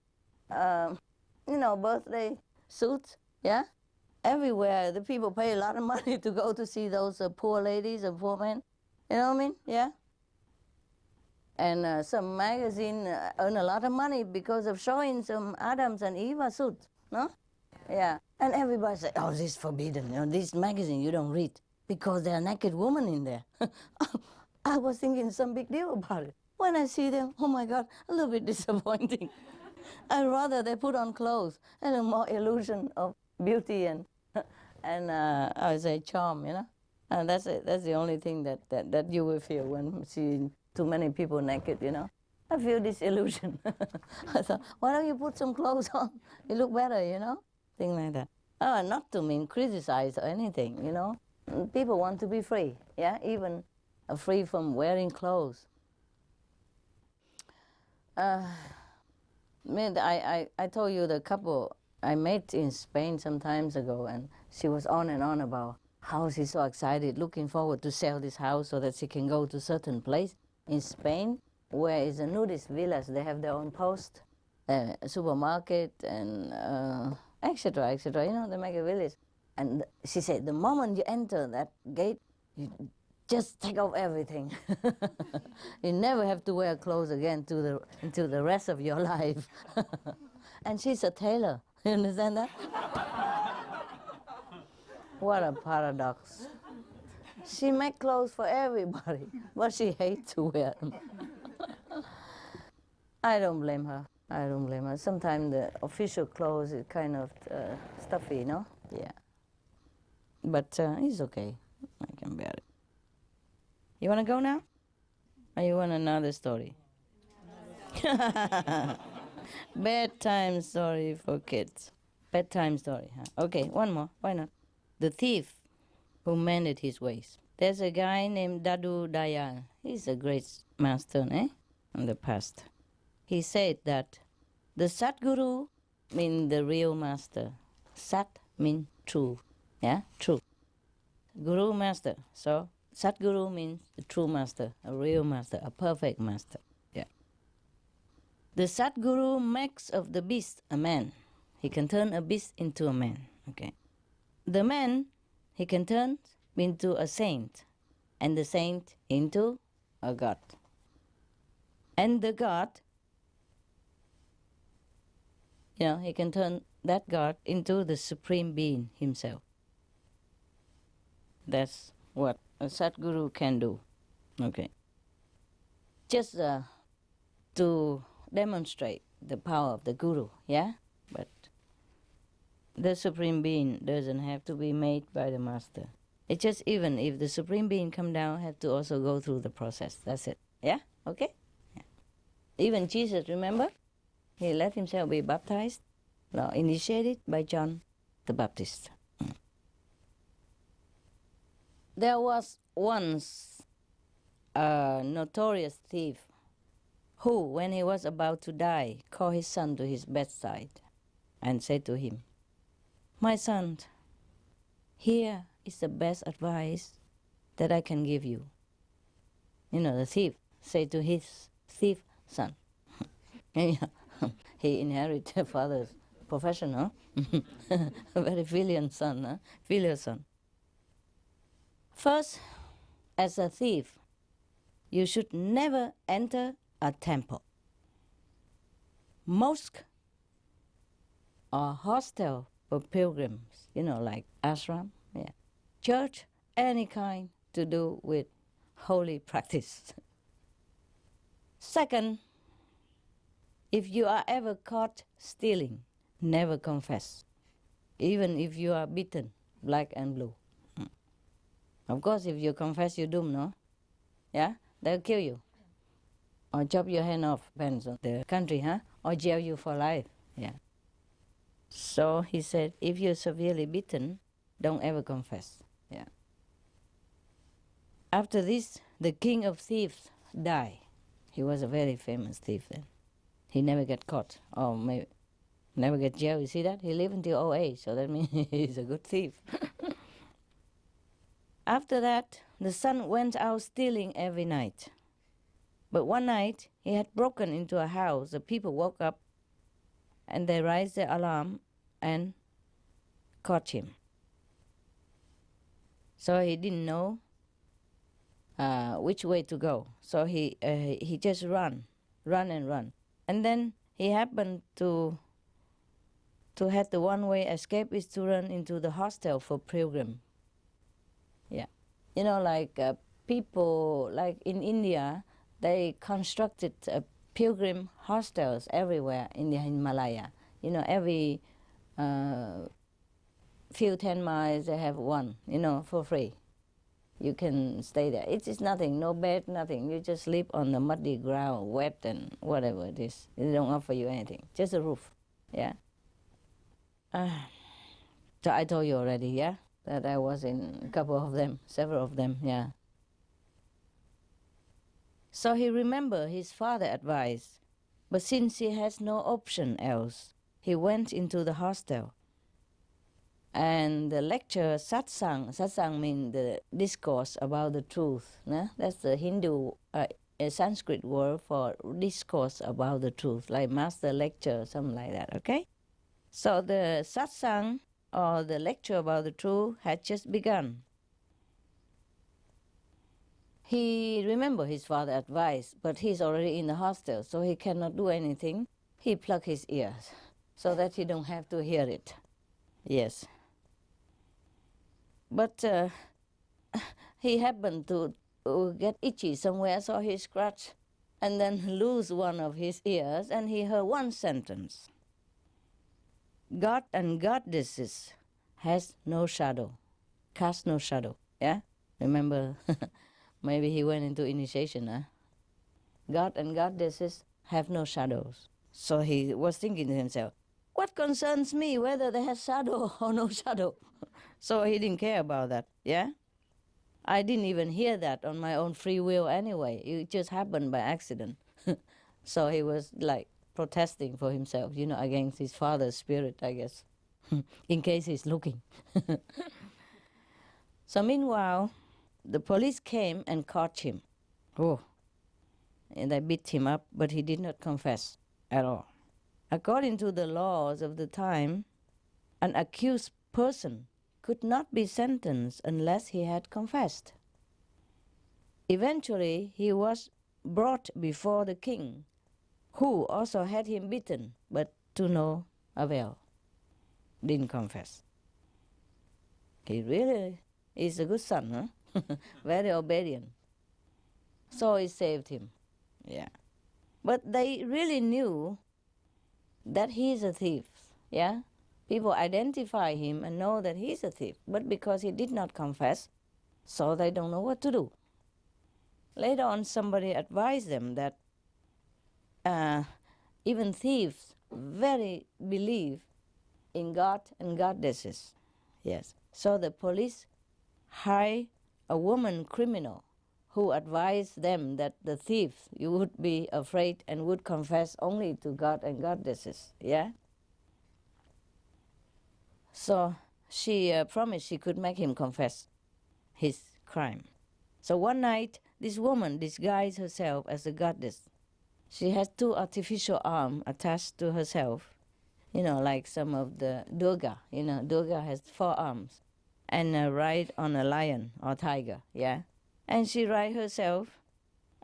you know, birthday suits, yeah? Everywhere, the people pay a lot of money to go to see those poor ladies and poor men. You know what I mean? Yeah? And some magazine earn a lot of money because of showing some Adam's and Eva suit, no? Yeah. And everybody say, oh, this is forbidden. This magazine you don't read because there are naked women in there. I was thinking some big deal about it. When I see them, oh my God, a little bit disappointing. I'd rather they put on clothes and a more illusion of beauty and I would say charm, And that's it. That's the only thing that you will feel when seeing too many people naked, I feel this illusion. I thought, why don't you put some clothes on? You look better, Things like that. Oh, not to mean criticize or anything, People want to be free, even free from wearing clothes. I told you the couple I met in Spain some times ago, and she was on and on about how she's so excited, looking forward to sell this house so that she can go to certain place in Spain where is a nudist village. They have their own post, a supermarket, and etc., etc. They make a village. And she said, the moment you enter that gate, you just take off everything. You never have to wear clothes again until the rest of your life. And she's a tailor. You understand that? What a paradox. She makes clothes for everybody, but she hates to wear them. I don't blame her. Sometimes the official clothes is kind of stuffy, Yeah. But it's okay. I can bear it. You want to go now? Or you want another story? Bedtime story for kids. Bedtime story, huh? Okay, one more. Why not? The thief who mended his ways. There's a guy named Dadu Dayal. He's a great master, in the past. He said that the Satguru means the real master. Sat means true. Yeah, true. Guru, master. So Satguru means the true master, a real master, a perfect master. Yeah. The Satguru makes of the beast a man. He can turn a beast into a man. Okay. The man he can turn into a saint, and the saint into a god. And the god, he can turn that god into the supreme being himself. That's what a Satguru can do. Okay. Just to demonstrate the power of the Guru, yeah? But the Supreme Being doesn't have to be made by the Master. It's just even if the Supreme Being come down, have to also go through the process. That's it. Yeah? Okay? Yeah. Even Jesus, remember? He let himself be baptized, initiated by John the Baptist. There was once a notorious thief who, when he was about to die, called his son to his bedside and said to him, "My son, here is the best advice that I can give you." The thief said to his thief son. He inherited the father's profession, huh? A very filial son, huh? Filial son. First, as a thief, you should never enter a temple. Mosque or hostel for pilgrims, like ashram, yeah. Church, any kind to do with holy practice. Second, if you are ever caught stealing, never confess, even if you are beaten black and blue. Of course, if you confess, you're doomed, no? Yeah? They'll kill you. Or chop your hand off, depends on the country, huh? Or jail you for life, yeah. So he said, if you're severely beaten, don't ever confess, yeah. After this, the king of thieves died. He was a very famous thief then. He never got caught, or maybe never get jailed. You see that? He lived until old age, so that means he's a good thief. After that, the son went out stealing every night. But one night, he had broken into a house. The people woke up and they raised their alarm and caught him. So he didn't know which way to go. So he just run, and then he happened to have the one-way escape is to run into the hostel for pilgrim. Yeah, like people like in India, they constructed pilgrim hostels everywhere in the Himalaya. Every few 10 miles they have one, for free. You can stay there. It is nothing, no bed, nothing. You just sleep on the muddy ground, wet and whatever it is. They don't offer you anything, just a roof. Yeah. So I told you already, yeah, that I was in a couple of them, several of them, yeah. So he remembered his father's advice, but since he has no option else, he went into the hostel. And the lecture satsang means the discourse about the truth. Nah? That's the Hindu, a Sanskrit word for discourse about the truth, like master lecture, something like that, okay? So the satsang, or the lecture about the truth, had just begun. He remembered his father's advice, but he's already in the hostel, so he cannot do anything. He plugged his ears so that he don't have to hear it. Yes. But he happened to get itchy somewhere, so he scratched and then lose one of his ears, and he heard one sentence. God and goddesses has no shadow, cast no shadow. Yeah? Remember, maybe he went into initiation, huh? God and goddesses have no shadows. So he was thinking to himself, what concerns me whether they have shadow or no shadow? So he didn't care about that, yeah? I didn't even hear that on my own free will anyway. It just happened by accident. So he was like protesting for himself, against his father's spirit, I guess, in case he's looking. So meanwhile, the police came and caught him. Oh, and they beat him up, but he did not confess at all. According to the laws of the time, an accused person could not be sentenced unless he had confessed. Eventually, he was brought before the king, who also had him beaten, but to no avail. Didn't confess. He really is a good son, huh? Very obedient. So he saved him. Yeah. But they really knew that he's a thief. Yeah? People identify him and know that he's a thief, but because he did not confess, so they don't know what to do. Later on, somebody advised them that even thieves very believe in God and goddesses. Yes. So the police hired a woman criminal who advised them that the thief, you would be afraid and would confess only to God and goddesses. Yeah? So she promised she could make him confess his crime. So one night, this woman disguised herself as a goddess. She has 2 artificial arms attached to herself, like some of the Durga. Durga has 4 arms, and ride on a lion or tiger, yeah? And she ride herself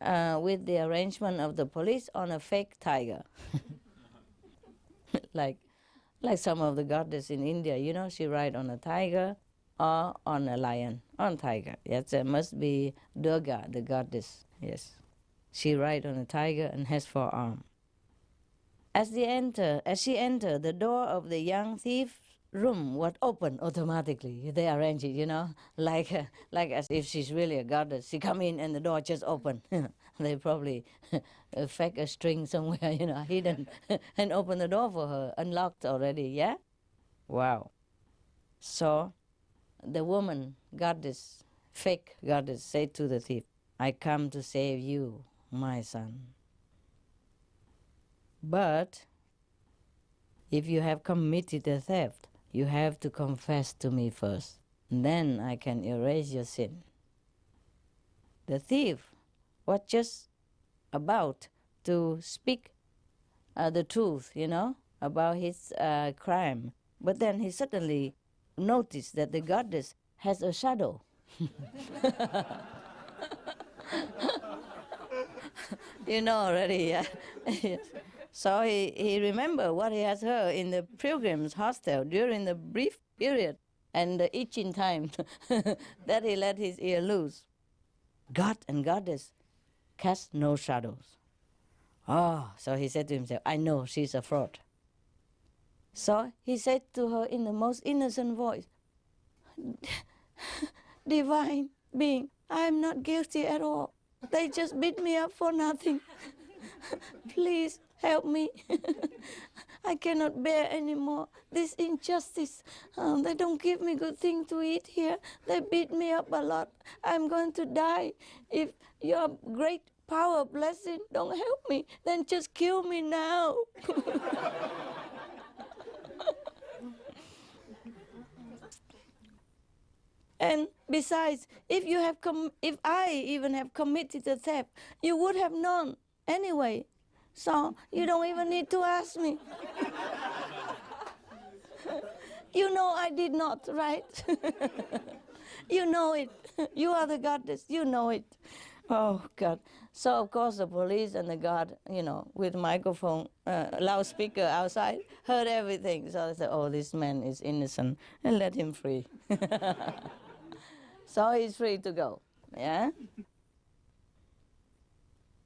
with the arrangement of the police on a fake tiger. like some of the goddess in India, she ride on a tiger or on a lion, on tiger. Yes, it must be Durga, the goddess, yes. She ride on a tiger and has 4 arms. As she entered, the door of the young thief's room was open automatically. They arrange it, like as if she's really a goddess. She come in and the door just open. They probably fake a string somewhere, hidden, and open the door for her, unlocked already, yeah? Wow. So the woman, goddess, fake goddess, said to the thief, I come to save you, my son. But if you have committed a theft, you have to confess to me first. Then I can erase your sin. The thief was just about to speak the truth, about his crime. But then he suddenly noticed that the goddess has a shadow. You know already, yeah. So he remembered what he has heard in the pilgrim's hostel during the brief period and the itching time that he let his ear loose. God and Goddess cast no shadows. Oh, so he said to himself, I know she's a fraud. So he said to her in the most innocent voice, Divine being, I am not guilty at all. They just beat me up for nothing. Please help me. I cannot bear anymore this injustice. They don't give me good thing to eat here. They beat me up a lot. I'm going to die. If your great power blessing don't help me, then just kill me now. And besides, if I even have committed a theft, you would have known anyway. So you don't even need to ask me. You know I did not, right? You know it. You are the goddess. You know it. Oh, God. So, of course, the police and the guard, with microphone, loudspeaker outside, heard everything. So they said, oh, this man is innocent, and let him free. So he's free to go, yeah?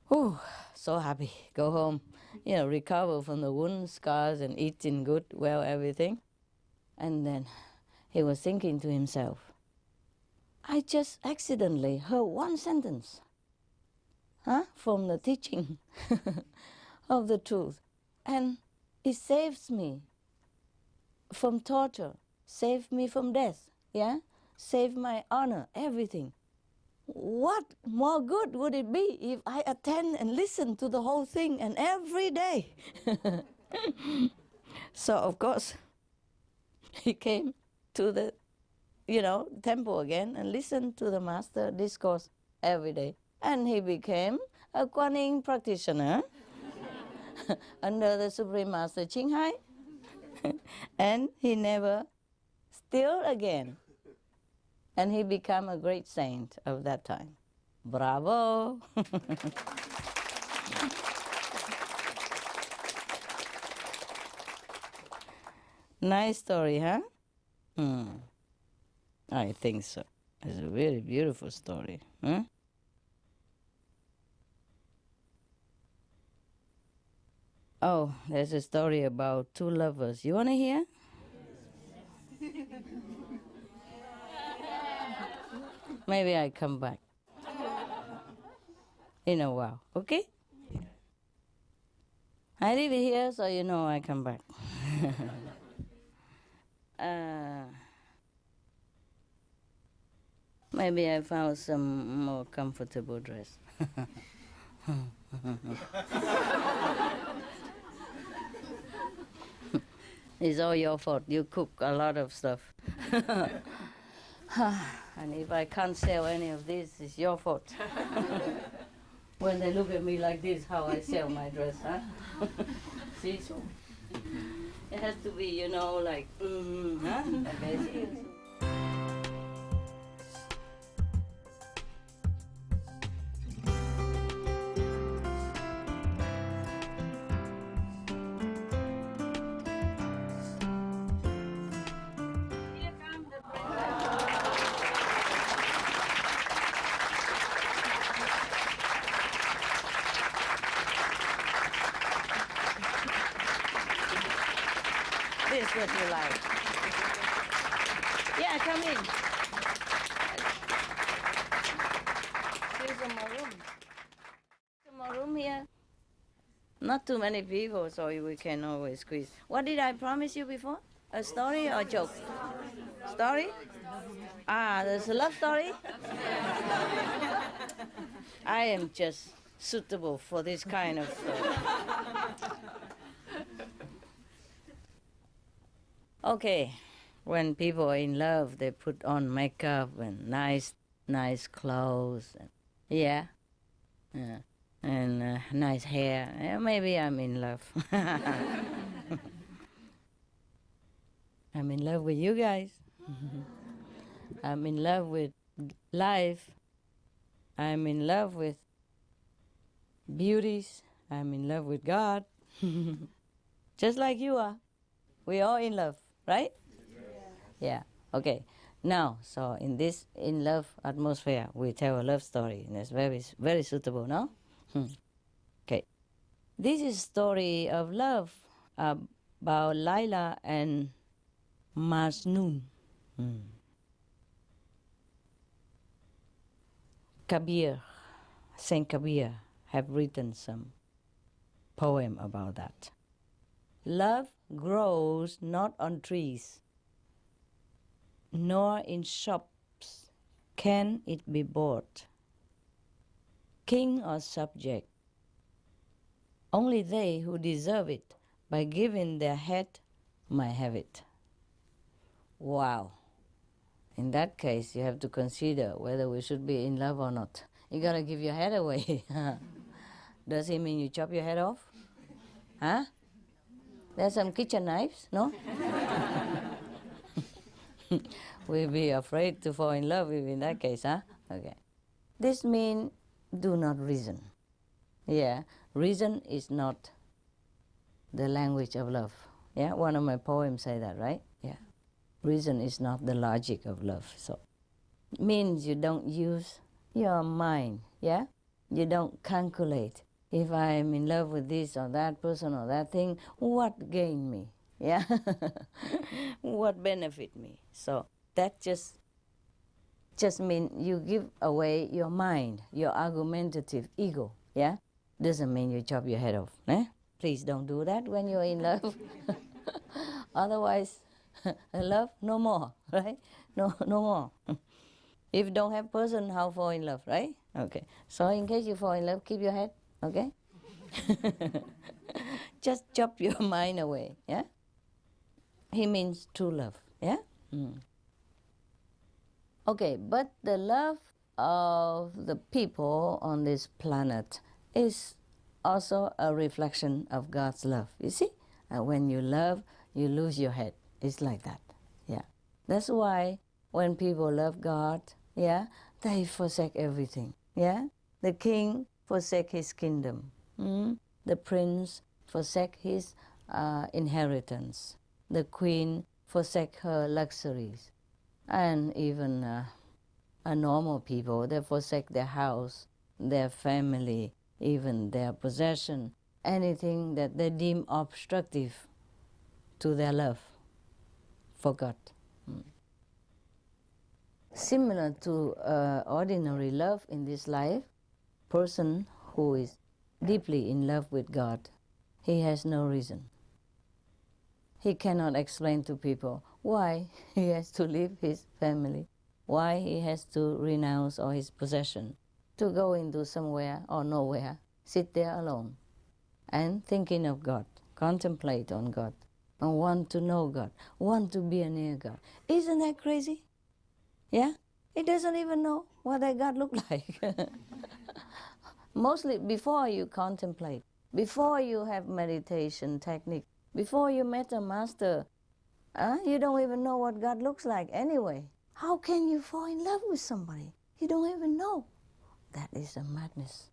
Whew, so happy. Go home, recover from the wounds, scars, and eating good, well, everything. And then he was thinking to himself, I just accidentally heard one sentence from the teaching of the truth. And it saves me from torture, saved me from death, yeah? Saved my honor, everything. What more good would it be if I attend and listen to the whole thing and every day? So, of course, he came to the, temple again and listened to the master discourse every day. And he became a Kuan Yin practitioner under the Supreme Master Thanh Hải. And he never steal again. And he became a great saint of that time. Bravo! Nice story, huh? I think so. It's a very beautiful story. Huh? Oh, there's a story about two lovers. You want to hear? Maybe I come back in a while, okay? I leave it here so you know I come back. Maybe I found some more comfortable dress. It's all your fault. You cook a lot of stuff. And if I can't sell any of this, it's your fault. When they look at me like this, how I sell my dress, huh? See, so it has to be, like, huh? Okay, see. This is what you like. Yeah, come in. There's some more room. Some more room here. Not too many people, so we can always squeeze. What did I promise you before? A story or a joke? Story? There's a love story? I am just suitable for this kind of story. Okay, when people are in love, they put on makeup and nice clothes, and nice hair. Maybe I'm in love. I'm in love with you guys. I'm in love with life. I'm in love with beauties. I'm in love with God. Just like you are. We are in love, right? Yeah. Okay. Now, so in this in love atmosphere, we tell a love story, and it's very, very suitable, no? Okay. This is story of love about Laila and Majnun. Kabir, Saint Kabir, have written some poem about that. Love grows not on trees, nor in shops can it be bought. King or subject, only they who deserve it by giving their head might have it. Wow. In that case, you have to consider whether we should be in love or not. You gotta give your head away. Does it mean you chop your head off? Huh? There's some kitchen knives, no? We'll be afraid to fall in love in that case, huh? Okay. This means do not reason. Yeah, reason is not the language of love. Yeah, one of my poems say that, right? Yeah. Reason is not the logic of love. So it means you don't use your mind, yeah? You don't calculate. If I'm in love with this or that person or that thing, what gain me? Yeah? What benefit me? So that just means you give away your mind, your argumentative ego, yeah? Doesn't mean you chop your head off, eh? Please don't do that when you're in love. Otherwise, love, no more, right? No more. If you don't have person, how fall in love, right? Okay. So in case you fall in love, keep your head, okay? Just chop your mind away, yeah? He means true love, yeah? Okay, but the love of the people on this planet is also a reflection of God's love. You see? When you love, you lose your head. It's like that. Yeah. That's why when people love God, yeah, they forsake everything. Yeah? The king forsake his kingdom. The prince forsake his inheritance. The queen forsake her luxuries. And even normal people, they forsake their house, their family, even their possession, anything that they deem obstructive to their love for God. Similar to ordinary love in this life, person who is deeply in love with God, he has no reason. He cannot explain to people why he has to leave his family, why he has to renounce all his possession, to go into somewhere or nowhere, sit there alone, and thinking of God, contemplate on God, and want to know God, want to be near God. Isn't that crazy? Yeah? He doesn't even know what that God look like. Mostly before you contemplate, before you have meditation technique, before you met a master, you don't even know what God looks like anyway. How can you fall in love with somebody you don't even know? That is a madness.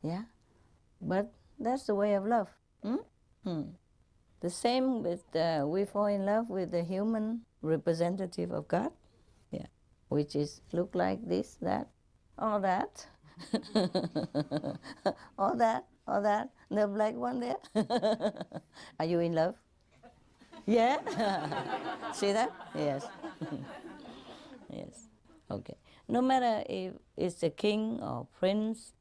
Yeah? But that's the way of love. The same with we fall in love with the human representative of God, yeah, which is look like this, that, all that, all that, the black one there. Are you in love? Yeah? See that? Yes. Yes. Okay. No matter if it's a king or prince,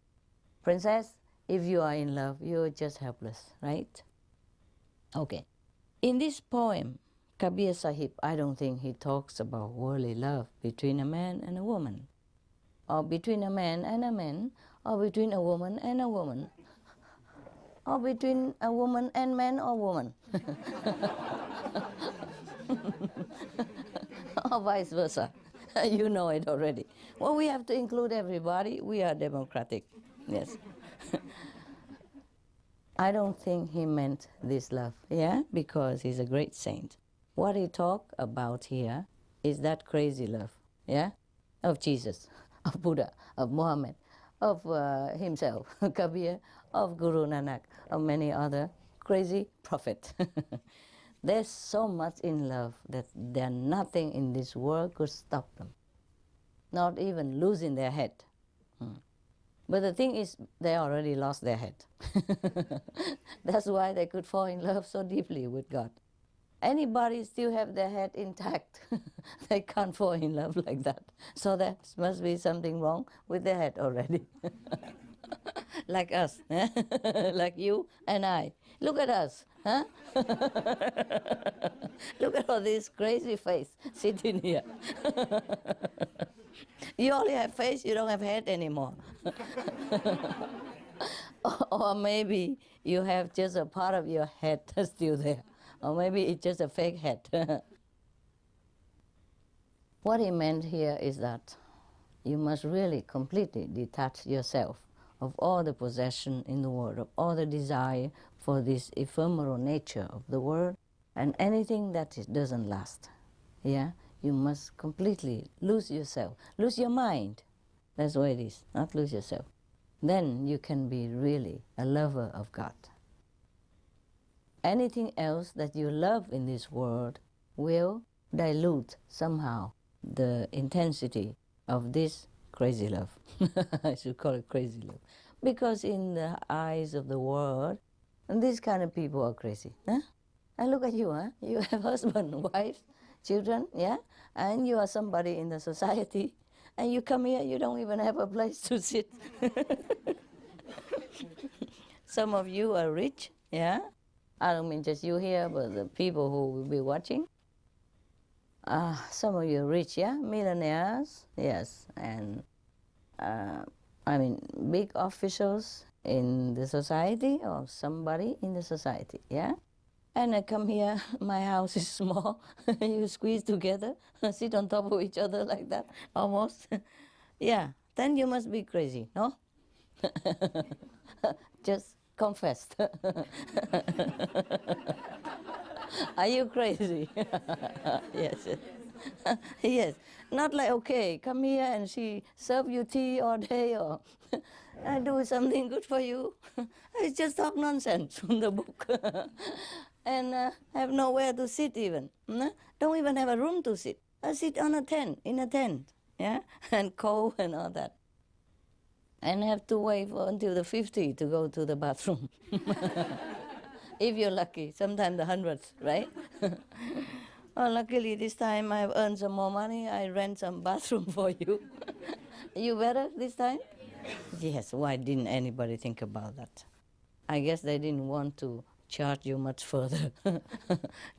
princess, if you are in love, you're just helpless, right? Okay. In this poem, Kabir Sahib, I don't think he talks about worldly love between a man and a woman, or between a man and a man, or between a woman and a woman, or between a woman and man or woman, or vice versa. You know it already. Well, we have to include everybody. We are democratic. Yes. I don't think he meant this love, yeah, because he's a great saint. What he talked about here is that crazy love, yeah, of Jesus, of Buddha, of Muhammad, of himself, Kabir, of Guru Nanak, of many other crazy prophets. They're so much in love that there nothing in this world could stop them, not even losing their head. But the thing is, they already lost their head. That's why they could fall in love so deeply with God. Anybody still have their head intact, they can't fall in love like that. So there must be something wrong with their head already. Like us, like you and I. Look at us, huh? Look at all this crazy face sitting here. You only have face, you don't have head anymore. Or maybe you have just a part of your head still there. Or maybe it's just a fake head. What he meant here is that you must really completely detach yourself of all the possession in the world, of all the desire for this ephemeral nature of the world, and anything that doesn't last. Yeah? You must completely lose yourself, lose your mind. That's what it is, not lose yourself. Then you can be really a lover of God. Anything else that you love in this world will dilute somehow the intensity of this crazy love. I should call it crazy love. Because in the eyes of the world, these kind of people are crazy. Huh? And look at you, huh? You have husband, wife, children, yeah? And you are somebody in the society. And you come here, you don't even have a place to sit. Some of you are rich, yeah? I don't mean just you here, but the people who will be watching. Some of you are rich, yeah? Millionaires, yes. And I mean, big officials in the society or somebody in the society, yeah? And I come here, my house is small. You squeeze together, sit on top of each other like that, almost. Yeah, then you must be crazy, no? Just confess. Are you crazy? Yes. Yes. Not like, okay, come here and she serve you tea all day or I do something good for you. I just talk nonsense from the book. And have nowhere to sit even. Don't even have a room to sit. I sit on a tent, in a tent, yeah, and cold and all that. And have to wait until the 50 to go to the bathroom. If you're lucky, sometimes the 100th, right? Well, luckily this time I've earned some more money. I rent some bathroom for you. You better this time? Yes, why didn't anybody think about that? I guess they didn't want to charge you much further,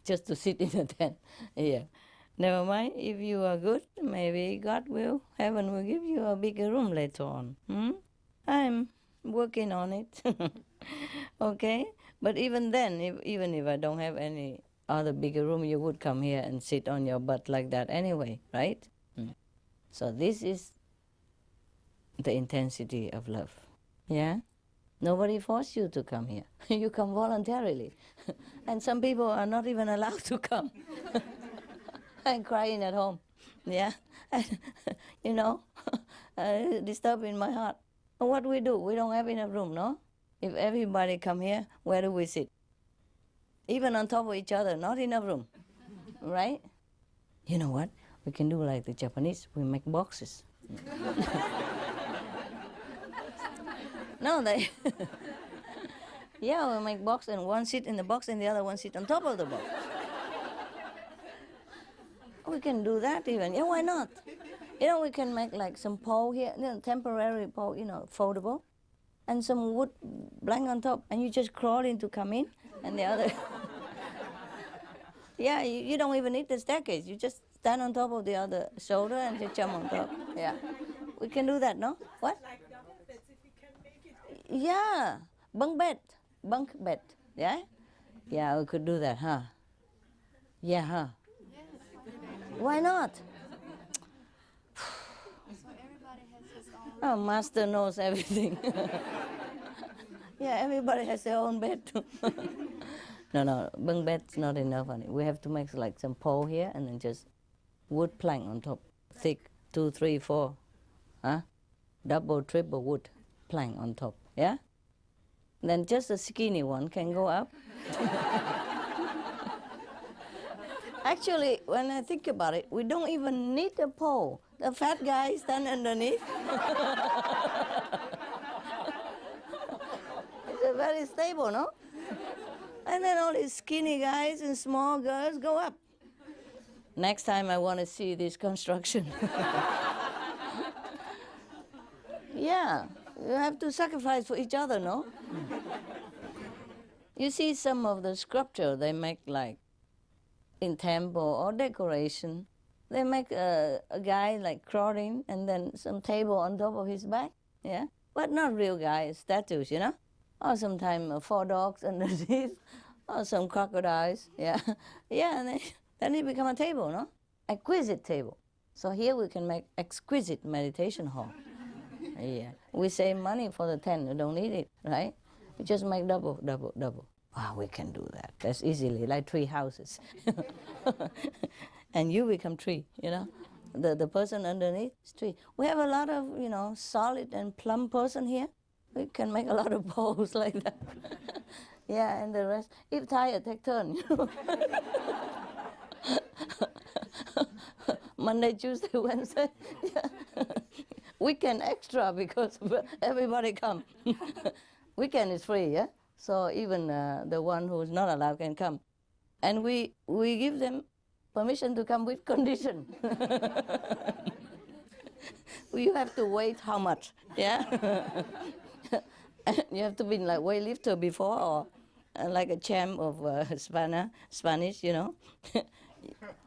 just to sit in a tent. Yeah. Never mind, if you are good, maybe God will, heaven will give you a bigger room later on. I'm working on it. Okay? But even then, even if I don't have any other bigger room, you would come here and sit on your butt like that anyway, right? So this is the intensity of love. Yeah? Nobody forced you to come here. You come voluntarily. And some people are not even allowed to come. And crying at home. Yeah? And, you know, disturbing my heart. What we do? We don't have enough room, no? If everybody come here, where do we sit? Even on top of each other, not enough room. Right? You know what? We can do like the Japanese. We make boxes. No, they... Yeah, we make box and one sit in the box and the other one sit on top of the box. We can do that even. Yeah, why not? You know, we can make like some pole here, temporary pole, foldable, and some wood blank on top, and you just crawl in to come in, and the other... Yeah, you don't even need the staircase. You just stand on top of the other shoulder and just jump on top. Yeah. We can do that, no? What? Yeah, bunk bed, yeah? Yeah, we could do that, huh? Yeah, huh? Why not? So everybody has his own. Oh, master knows everything. Yeah, everybody has their own bed too. No, bunk bed's not enough, honey. We have to make like some pole here and then just wood plank on top, thick, 2, 3, 4, huh? double, triple wood plank on top, yeah? Then just a skinny one can go up. Actually, when I think about it, we don't even need a pole. The fat guy stand underneath. It's very stable, no? And then all these skinny guys and small girls go up. Next time I want to see this construction. Yeah, you have to sacrifice for each other, no? You see some of the sculpture they make like in temple or decoration. They make a guy like crawling and then some table on top of his back, yeah? But not real guys, statues, you know? Or sometimes 4 dogs underneath, or some crocodiles, yeah? Yeah, and then it become a table, no? Exquisite table. So here we can make exquisite meditation hall. Yeah, we save money for the tent, we don't need it, right? We just make double, double, double. Wow, we can do that. That's easily, like 3 houses. And you become 3, you know? The person underneath is 3. We have a lot of, you know, solid and plump person here. We can make a lot of poles like that. Yeah, and the rest, if tired, take turn, you know? Monday, Tuesday, Wednesday. Yeah. Weekend extra because everybody come. Weekend is free, yeah? So even the one who's not allowed can come. And we give them permission to come with condition. You have to wait how much, yeah? You have to be like weightlifter before or like a champ of Spanish, you know?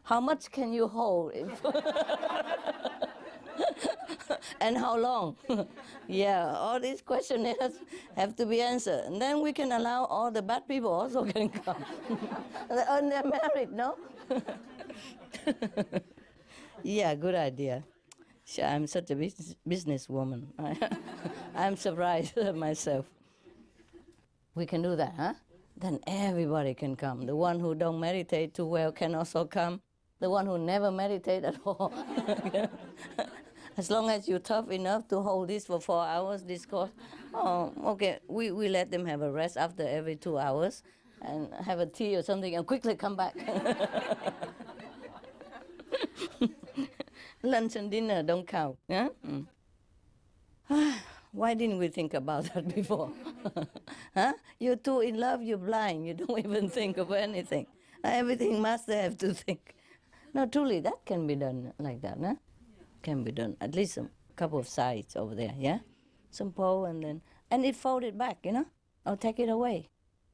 How much can you hold? And how long? Yeah, all these questionnaires have to be answered. And then we can allow all the bad people also can come. They earn their merit, no? Yeah, good idea. Sure, I'm such a businesswoman. I'm surprised myself. We can do that, huh? Then everybody can come. The one who don't meditate too well can also come. The one who never meditate at all. As long as you're tough enough to hold this for 4 hours, this course, oh, okay, we let them have a rest after every 2 hours and have a tea or something and quickly come back. Lunch and dinner don't count. Yeah? Why didn't we think about that before? Huh? You're too in love, you're blind, you don't even think of anything. Everything master have to think. No, truly, that can be done like that, huh? Can be done. At least a couple of sides over there, yeah? Some pole and it folded back, you know? Or take it away.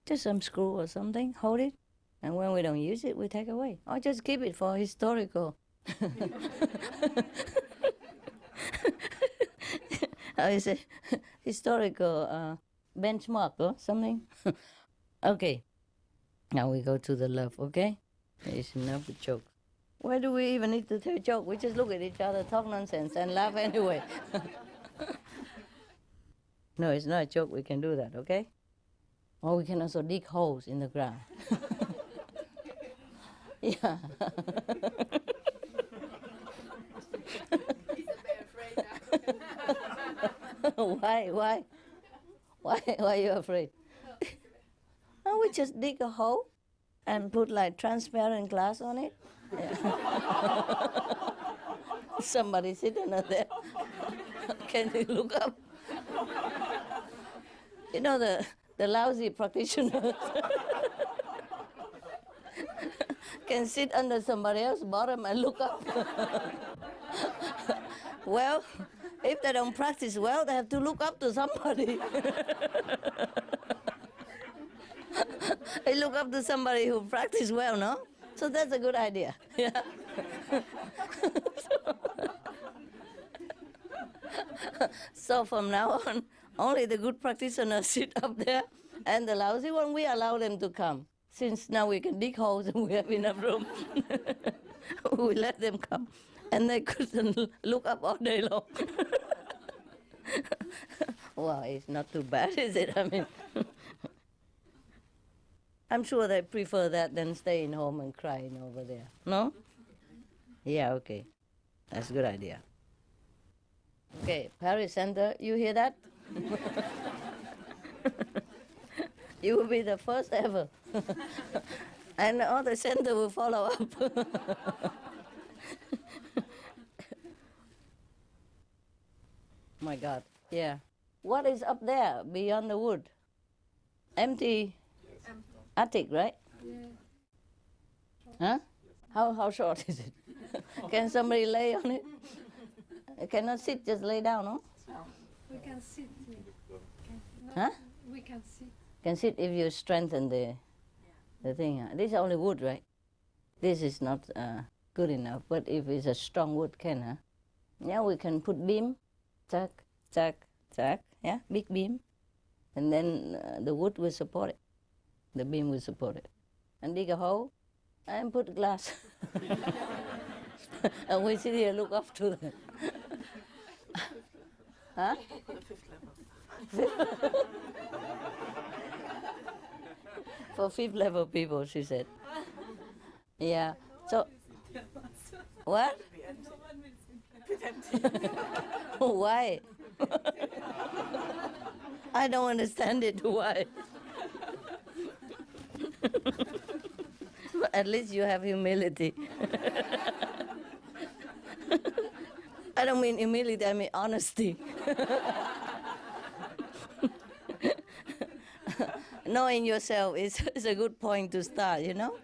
Just some screw or something, hold it. And when we don't use it, we take away. Or just keep it for historical. How you say? Historical benchmark or something. Okay. Now we go to the love, okay? It's enough with jokes. Why do we even need to tell joke? We just look at each other, talk nonsense, and laugh anyway. No, it's not a joke. We can do that, okay? Or we can also dig holes in the ground. Yeah. He's a bit afraid now. Why are you afraid? No, we just dig a hole and put like transparent glass on it. Yeah. Somebody sitting up there. Can you look up? You know the lousy practitioners can sit under somebody else's bottom and look up. Well, if they don't practice well, they have to look up to somebody. They look up to somebody who practice well, no? So that's a good idea. Yeah. So from now on, only the good practitioners sit up there, and the lousy one, we allow them to come. Since now we can dig holes and we have enough room, we let them come. And they couldn't look up all day long. Well, it's not too bad, is it? I mean, I'm sure they prefer that than staying home and crying over there. No? Yeah, okay. That's a good idea. Okay, Paris Center, you hear that? You will be the first ever. And all the center will follow up. My God, yeah. What is up there beyond the wood? Empty attic, right? Huh? How short is it? Can somebody lay on it? You cannot sit, just lay down, no? We can sit. Huh? We can sit. Can sit if you strengthen the thing. This is only wood, right? This is not good enough, but if it's a strong wood, can, huh? Yeah, we can put beam, tack, tack, tack, yeah, big beam. And then the wood will support it. The beam will support it. And dig a hole and put glass. And we sit here, look up to them. Huh? For fifth level people, she said. Yeah. So, what? Why? I don't understand it. Why? At least you have humility. I don't mean humility, I mean honesty. Knowing yourself is a good point to start, you know?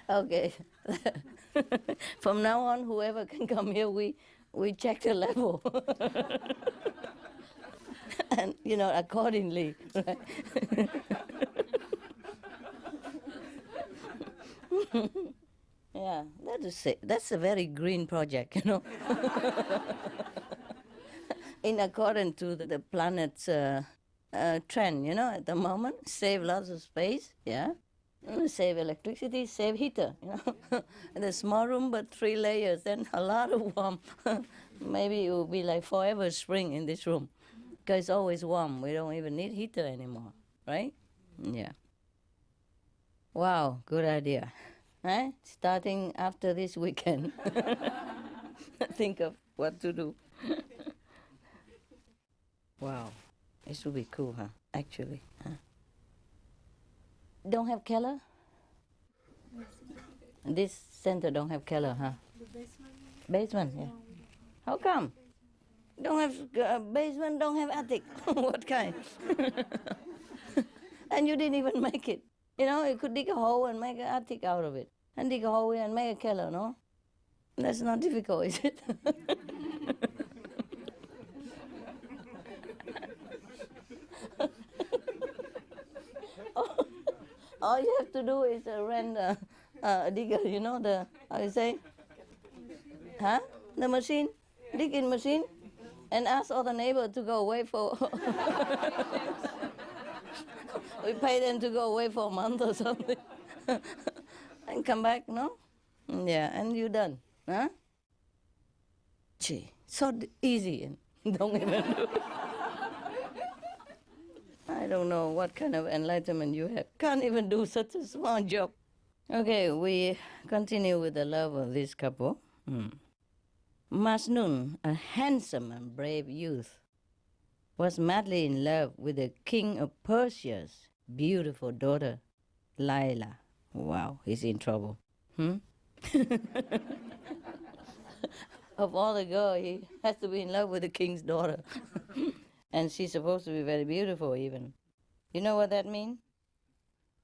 Okay. From now on, whoever can come here, we check the level. And, you know, accordingly. Right? Yeah, that's a very green project, you know. In accordance to the planet's trend, you know, at the moment, save lots of space, yeah. Save electricity, save heater, you know. In a small room, but 3 layers, then a lot of warmth. Maybe it will be like forever spring in this room, because it's always warm. We don't even need heater anymore, right? Yeah. Wow, good idea. Right? Starting after this weekend. Think of what to do. Wow. It should be cool, huh? Actually. Huh? Don't have keller? This center don't have keller, huh? The basement. Basement, yeah. How come? Don't have basement, don't have attic. What kind? And you didn't even make it. You know, you could dig a hole and make an attic out of it. And dig a hole and make a keller, no? That's not difficult, is it? All you have to do is rent a digger, you know, how you say? Huh? The machine? Digging machine? And ask all the neighbors to go away for... We pay them to go away for a month or something. And come back, no? Yeah, and you're done. Huh? Gee, so easy. And don't even do it. I don't know what kind of enlightenment you have. Can't even do such a small job. Okay, we continue with the love of this couple. Majnun, a handsome and brave youth, was madly in love with the king of Persia's beautiful daughter, Layla. Wow, he's in trouble. Of all the girls, he has to be in love with the king's daughter. And she's supposed to be very beautiful even. You know what that means?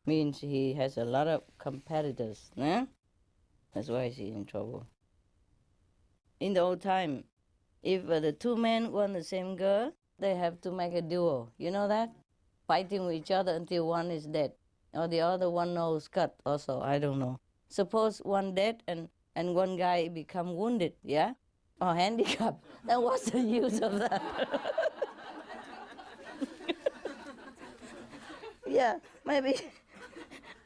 Means he has a lot of competitors. Nah? That's why he's in trouble. In the old time, if the 2 men want the same girl, they have to make a duel. You know that? Fighting with each other until one is dead. Or the other one nose cut also, I don't know. Suppose one dead and one guy become wounded, yeah? Or handicapped. Then what's the use of that? Yeah, maybe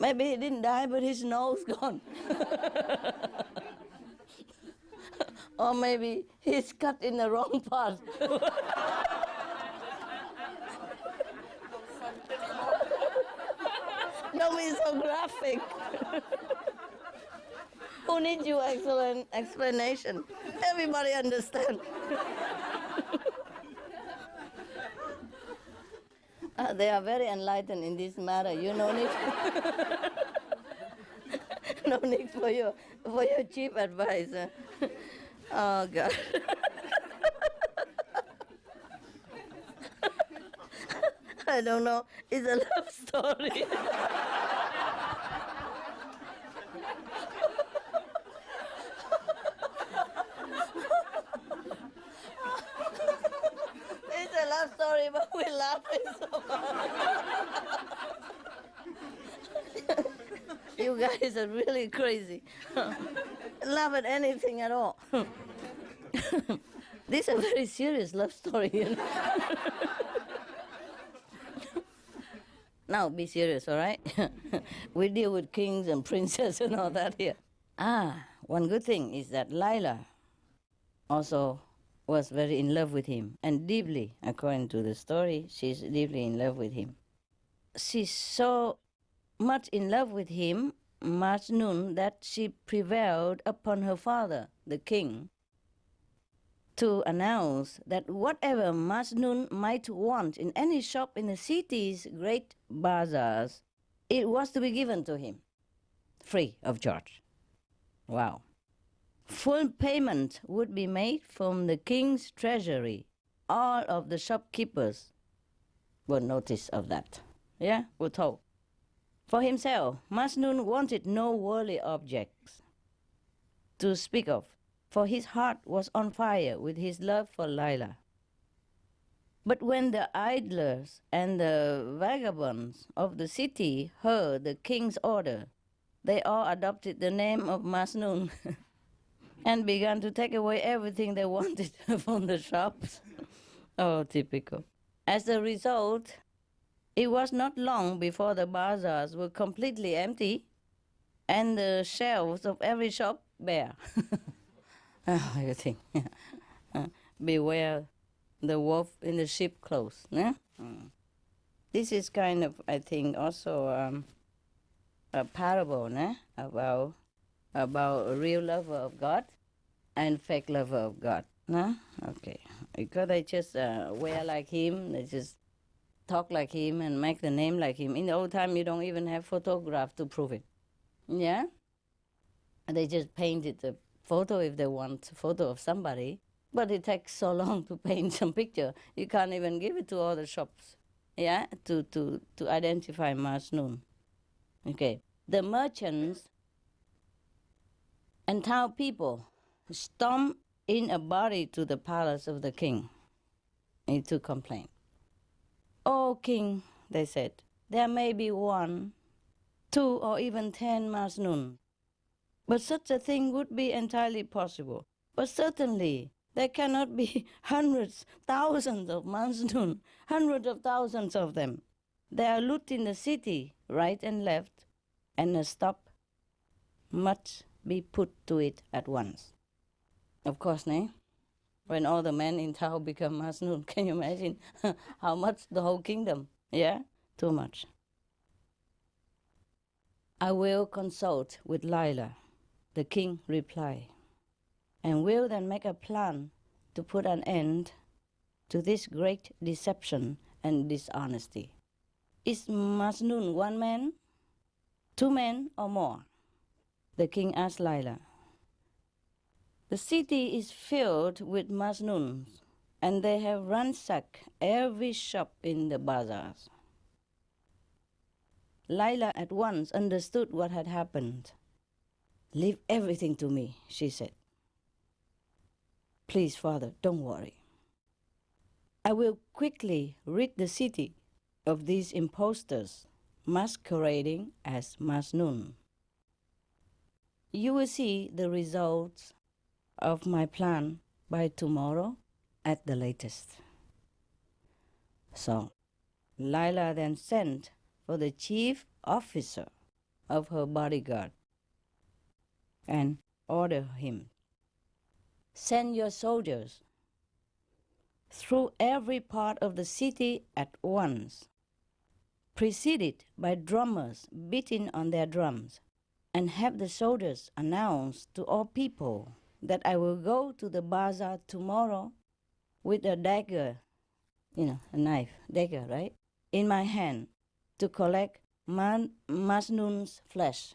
he didn't die, but his nose gone. Or maybe he's cut in the wrong part. Don't be so graphic. Who needs your explanation? Everybody understand. They are very enlightened in this matter. You no need, no need for your cheap advice. Oh God. I don't know. It's a love story. It's a love story, but we're laughing so hard. You guys are really crazy. Laugh at anything at all. This is a very serious love story, you know. Now, be serious, all right? We deal with kings and princes and all that here. One good thing is that Lila also was very in love with him, and deeply, according to the story, she's deeply in love with him. She's so much in love with him, Majnun, that she prevailed upon her father, the king, to announce that whatever Majnun might want in any shop in the city's great bazaars, it was to be given to him, free of charge. Wow. Full payment would be made from the king's treasury. All of the shopkeepers were notice of that. Yeah, were told. For himself, Majnun wanted no worldly objects to speak of, for his heart was on fire with his love for Lila. But when the idlers and the vagabonds of the city heard the king's order, they all adopted the name of Majnun and began to take away everything they wanted from the shops. Oh, typical. As a result, it was not long before the bazaars were completely empty and the shelves of every shop bare. Oh, you think? Beware the wolf in the sheep clothes. Yeah? This is kind of, I think, also a parable about a real lover of God and fake lover of God. No? Okay. Because they just wear like him, they just talk like him and make the name like him. In the old time, you don't even have photograph to prove it. Yeah? They just painted the photo if they want a photo of somebody, but it takes so long to paint some picture. You can't even give it to all the shops, yeah, to identify Majnun. Okay. The merchants and town people stormed in a body to the palace of the king to complain. "Oh, king," they said, "there may be 1, 2, or even 10 Majnun. But such a thing would be entirely possible. But certainly there cannot be hundreds, thousands of Majnun, hundreds of thousands of them. They are looting the city right and left, and a stop must be put to it at once." Of course, when all the men in town become Majnun, can you imagine how much the whole kingdom? Yeah, too much. "I will consult with Lila," the king replied, "and will then make a plan to put an end to this great deception and dishonesty. Is Majnun 1 man, 2 men, or more?" The king asked Lila. "The city is filled with Majnuns, and they have ransacked every shop in the bazaars." Lila at once understood what had happened. "Leave everything to me," she said. "Please, father, don't worry. I will quickly rid the city of these impostors masquerading as Majnun. You will see the results of my plan by tomorrow at the latest." So Lila then sent for the chief officer of her bodyguard and ordered him, "Send your soldiers through every part of the city at once, preceded by drummers beating on their drums, and have the soldiers announce to all people that I will go to the bazaar tomorrow with a dagger, a knife, dagger, right, in my hand to collect Majnun's flesh.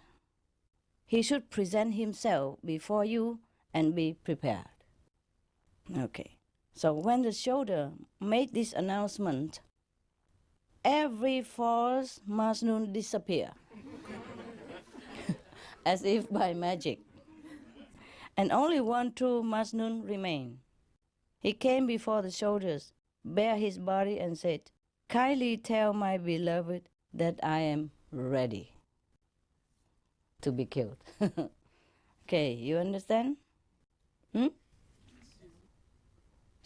He should present himself before you and be prepared. Okay. So when the soldier made this announcement, every false Majnun disappeared, as if by magic. And only one true Majnun remained. He came before the soldiers, bare his body, and said, "Kindly tell my beloved that I am ready to be killed." Okay, you understand?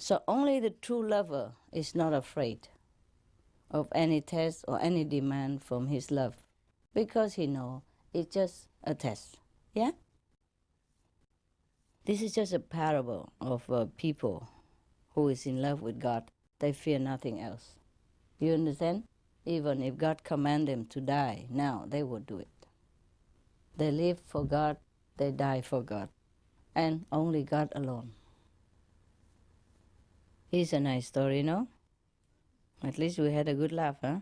So only the true lover is not afraid of any test or any demand from his love, because he knows it's just a test. Yeah? This is just a parable of people who is in love with God. They fear nothing else. You understand? Even if God command them to die now, they would do it. They live for God, they die for God, and only God alone. It's a nice story, no? At least we had a good laugh, huh?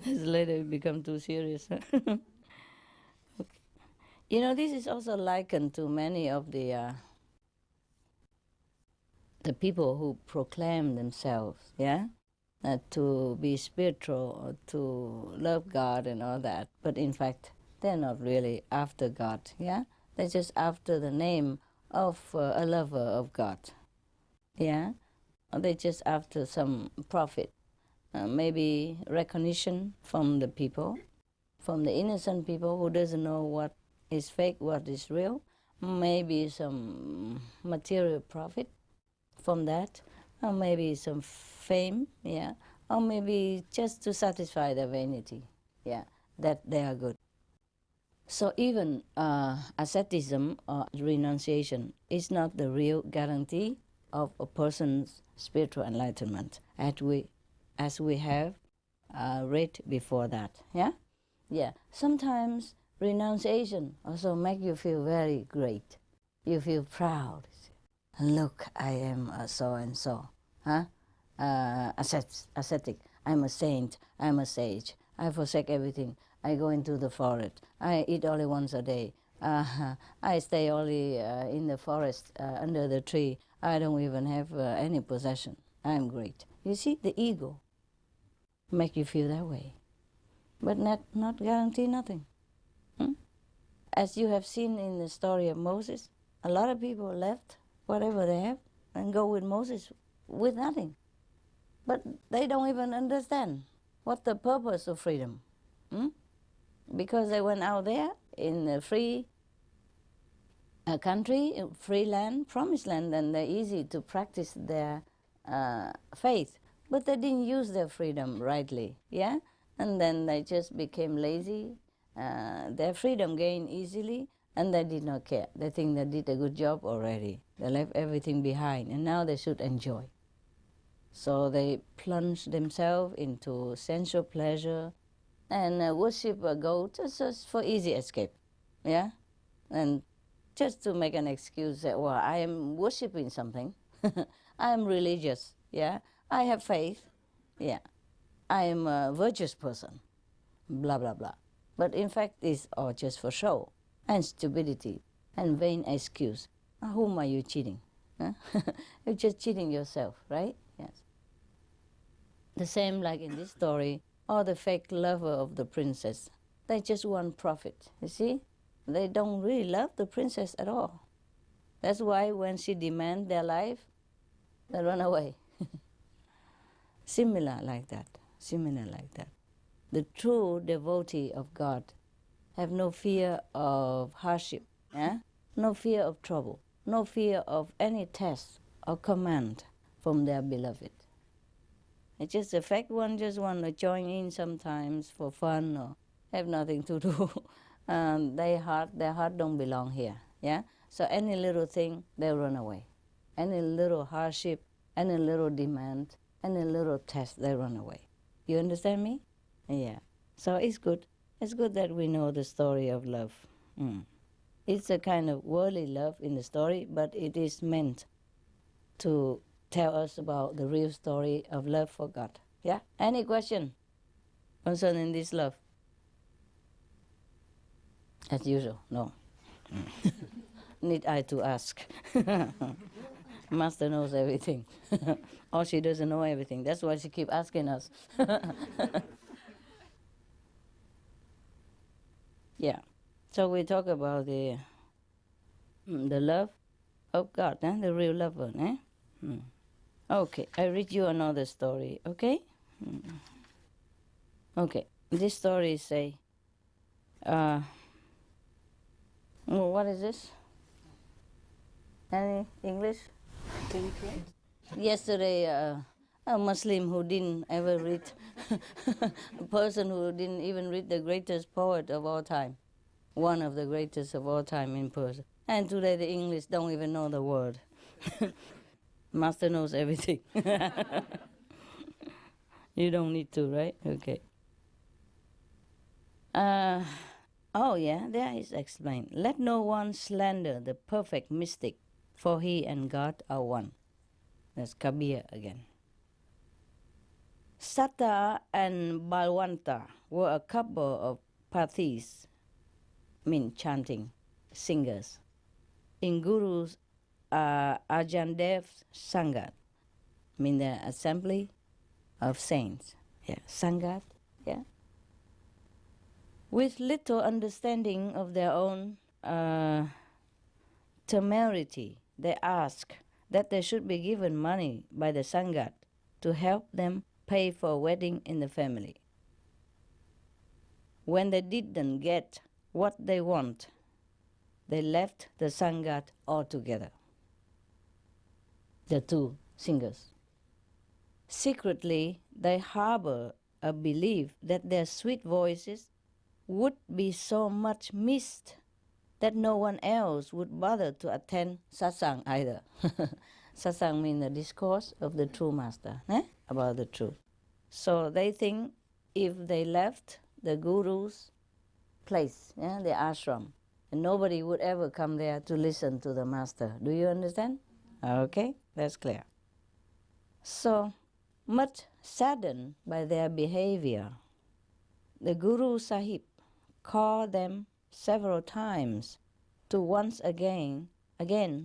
Later it become too serious. Huh? Okay. This is also likened to many of the people who proclaim themselves, yeah, to be spiritual or to love God and all that. But in fact, they're not really after God, yeah? They're just after the name of a lover of God, yeah? Or they're just after some profit, maybe recognition from the people, from the innocent people who doesn't know what is fake, what is real, maybe some material profit from that, or maybe some fame, yeah, or maybe just to satisfy their vanity, yeah, that they are good. So even asceticism or renunciation is not the real guarantee of a person's spiritual enlightenment, as we have read before that, yeah? Yeah, sometimes renunciation also make you feel very great. You feel proud. Look, I am so and so, huh? Ascetic. I'm a saint. I'm a sage. I forsake everything. I go into the forest. I eat only once a day. I stay only in the forest under the tree. I don't even have any possession. I'm great. You see, the ego make you feel that way, but not guarantee nothing. As you have seen in the story of Moses, a lot of people left whatever they have and go with Moses with nothing. But they don't even understand what the purpose of freedom. Because they went out there in a free country, free land, promised land, and they're easy to practice their faith. But they didn't use their freedom rightly, yeah? And then they just became lazy. Their freedom gained easily, and they did not care. They think they did a good job already. They left everything behind, and now they should enjoy. So they plunge themselves into sensual pleasure and worship a goat just for easy escape, yeah? And just to make an excuse that, well, I am worshiping something. I am religious, yeah? I have faith, yeah? I am a virtuous person, blah, blah, blah. But in fact, it's all just for show and stupidity and vain excuse. Whom are you cheating? Huh? You're just cheating yourself, right? Yes. The same like in this story, or the fake lover of the princess. They just want profit, you see? They don't really love the princess at all. That's why when she demands their life, they run away. Similar like that. The true devotee of God have no fear of hardship, yeah? No fear of trouble, no fear of any test or command from their beloved. It's just the fact one just want to join in sometimes for fun or have nothing to do. Their heart don't belong here, yeah? So any little thing, they run away. Any little hardship, any little demand, any little test, they run away. You understand me? Yeah. So it's good. It's good that we know the story of love. It's a kind of worldly love in the story, but it is meant to tell us about the real story of love for God. Yeah? Any question concerning this love? As usual, no. Need I to ask? Master knows everything. Or she doesn't know everything. That's why she keeps asking us. Yeah. So we talk about the love of God, the real lover. Okay, I read you another story, okay? Okay, this story say, what is this? Any English? Can you correct? Yesterday, a Muslim who didn't ever read, a person who didn't even read the greatest poet of all time, one of the greatest of all time in Persia. And today the English don't even know the word. Master knows everything. You don't need to, right? Okay. Oh yeah, there is explained. Let no one slander the perfect mystic, for he and God are one. That's Kabir again. Satta and Balwanta were a couple of pathis, mean chanting, singers, in Guru's Ajandev's Sangat, mean the assembly of saints. Yeah, Sangat, yeah. With little understanding of their own temerity, they asked that they should be given money by the Sangat to help them pay for a wedding in the family. When they didn't get what they want, they left the Sangat altogether. The two singers. Secretly, they harbor a belief that their sweet voices would be so much missed that no one else would bother to attend satsang either. Satsang means the discourse of the true master, about the truth. So they think if they left the guru's place, the ashram, and nobody would ever come there to listen to the master. Do you understand? Okay, that's clear. So, much saddened by their behavior, the Guru Sahib called them several times to once again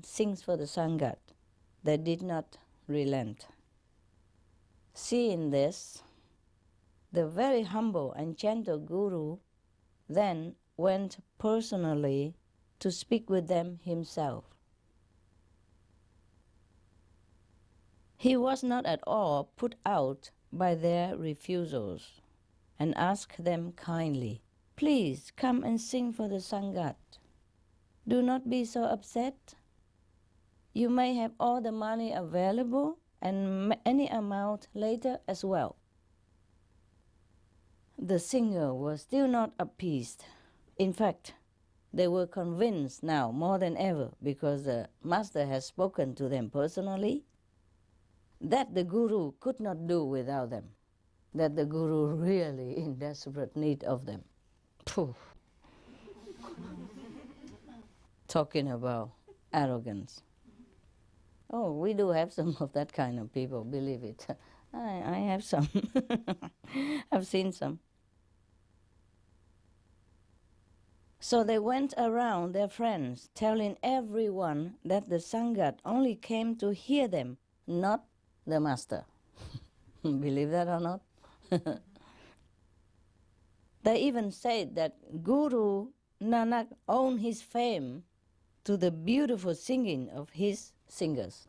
sing for the Sangat. They did not relent. Seeing this, the very humble and gentle Guru then went personally to speak with them himself. He was not at all put out by their refusals and asked them kindly, "Please come and sing for the Sangat. Do not be so upset. You may have all the money available and any amount later as well." The singer was still not appeased. In fact, they were convinced now more than ever, because the master has spoken to them personally, that the Guru could not do without them, that the Guru really in desperate need of them. Phew. Talking about arrogance. Oh, we do have some of that kind of people, believe it. I have some. I've seen some. So they went around their friends, telling everyone that the Sangat only came to hear them, not the master. Believe that or not? They even said that Guru Nanak owed his fame to the beautiful singing of his singers.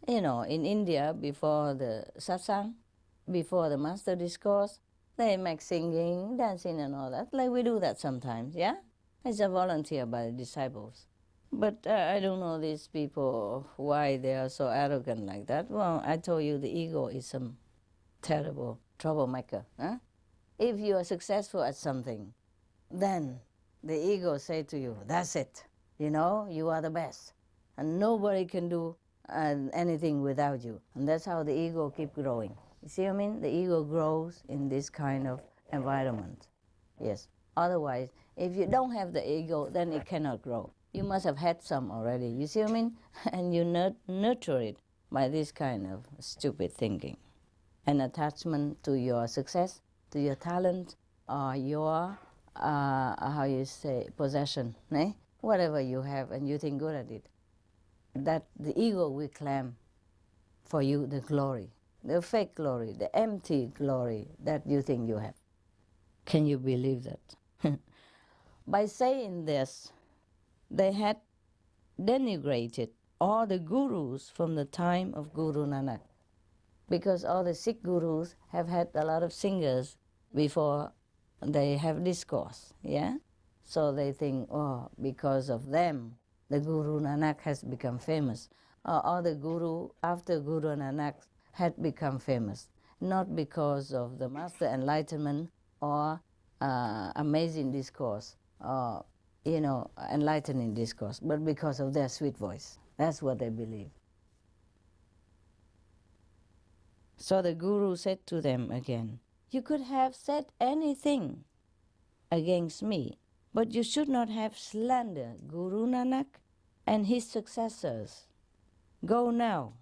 In India, before the satsang, before the master discourse, they make singing, dancing and all that, like we do that sometimes, yeah? It's a volunteer by the disciples. But I don't know these people, why they are so arrogant like that. Well, I told you the ego is some terrible troublemaker. If you are successful at something, then the ego say to you, that's it. You are the best. And nobody can do anything without you. And that's how the ego keep growing. You see what I mean? The ego grows in this kind of environment. Yes. Otherwise, if you don't have the ego, then it cannot grow. You must have had some already. You see what I mean? And you nurture it by this kind of stupid thinking. An attachment to your success, to your talent, or your, possession, eh? Whatever you have and you think good at it. That the ego will claim for you the glory, the fake glory, the empty glory that you think you have. Can you believe that? By saying this, they had denigrated all the gurus from the time of Guru Nanak, because all the Sikh gurus have had a lot of singers before they have discourse, yeah? So they think, oh, because of them, the Guru Nanak has become famous. Or the guru after Guru Nanak had become famous, not because of the master enlightenment or amazing discourse, or enlightening discourse, but because of their sweet voice. That's what they believe. So the Guru said to them again, you could have said anything against me, but you should not have slandered Guru Nanak and his successors. Go now.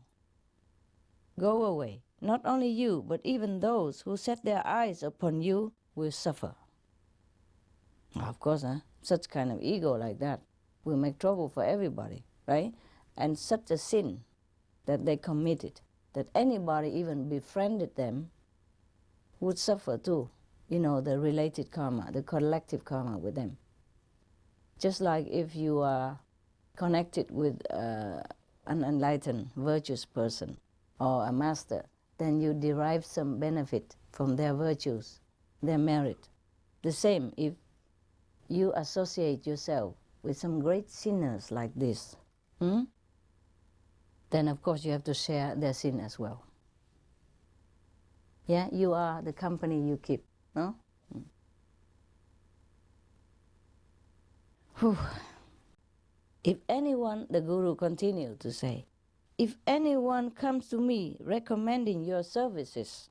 Go away. Not only you, but even those who set their eyes upon you will suffer. Of course, such kind of ego like that will make trouble for everybody, right? And such a sin that they committed, that anybody even befriended them would suffer too. The related karma, the collective karma with them. Just like if you are connected with an enlightened, virtuous person or a master, then you derive some benefit from their virtues, their merit. The same if you associate yourself with some great sinners like this, then of course you have to share their sin as well. Yeah, you are the company you keep, no? If anyone, the Guru continued to say, if anyone comes to me recommending your services,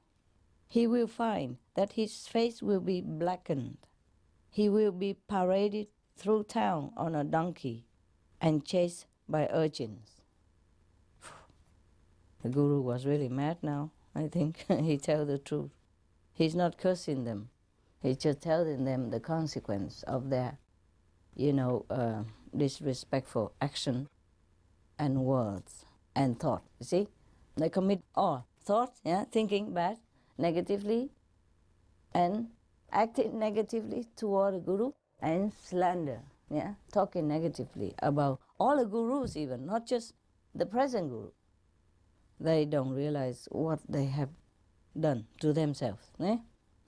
he will find that his face will be blackened. He will be paraded through town on a donkey and chased by urchins. The Guru was really mad now, I think. He tells the truth. He's not cursing them. He's just telling them the consequence of their, disrespectful action and words and thought. You see? They commit thought, thinking bad, negatively, and acting negatively toward the Guru, and slander, talking negatively about all the Gurus even, not just the present Guru. They don't realize what they have done to themselves.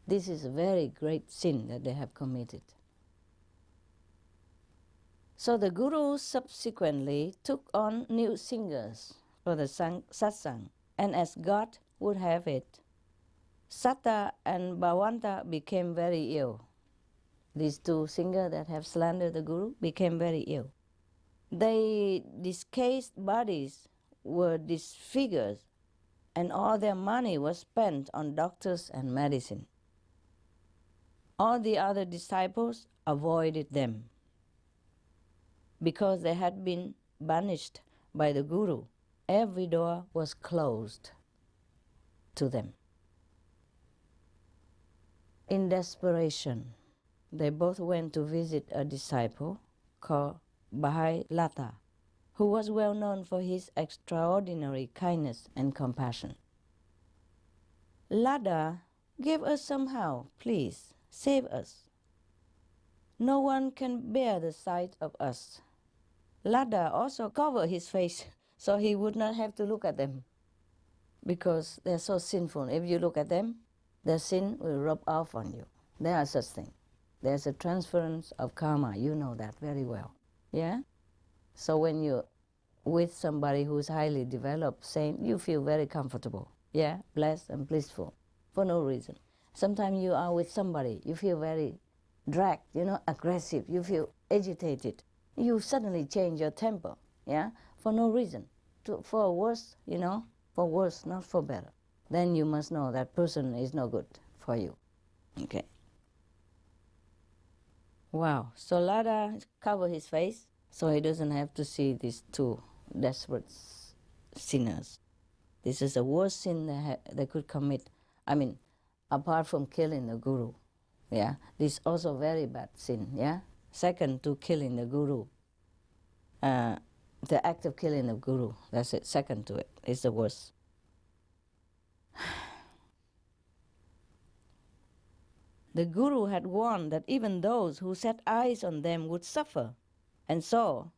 This is a very great sin that they have committed. So the Guru subsequently took on new singers for the satsang, and as God would have it, Satta and Bhawanta became very ill. These two singers that have slandered the Guru became very ill. Their discased bodies were disfigured, and all their money was spent on doctors and medicine. All the other disciples avoided them. Because they had been banished by the Guru, every door was closed to them. In desperation, they both went to visit a disciple called Bhai Lata, who was well known for his extraordinary kindness and compassion. Lada, give us somehow, please, save us. No one can bear the sight of us. Lada also covered his face so he would not have to look at them, because they're so sinful. If you look at them, their sin will rub off on you. There are such things. There's a transference of karma. You know that very well. Yeah? So when you're with somebody who's highly developed, saint, you feel very comfortable. Yeah? Blessed and blissful for no reason. Sometimes you are with somebody, you feel very dragged, aggressive. You feel agitated. You suddenly change your temper, for no reason. For worse, for worse, not for better. Then you must know that person is no good for you. Okay. Wow. So Lada covered his face so he doesn't have to see these two desperate sinners. This is the worst sin they could commit. I mean, apart from killing the guru. Yeah. This is also very bad sin. Yeah. Second to killing the guru. The act of killing the guru. That's it. Second to it. It's the worst. The guru had warned that even those who set eyes on them would suffer, and so,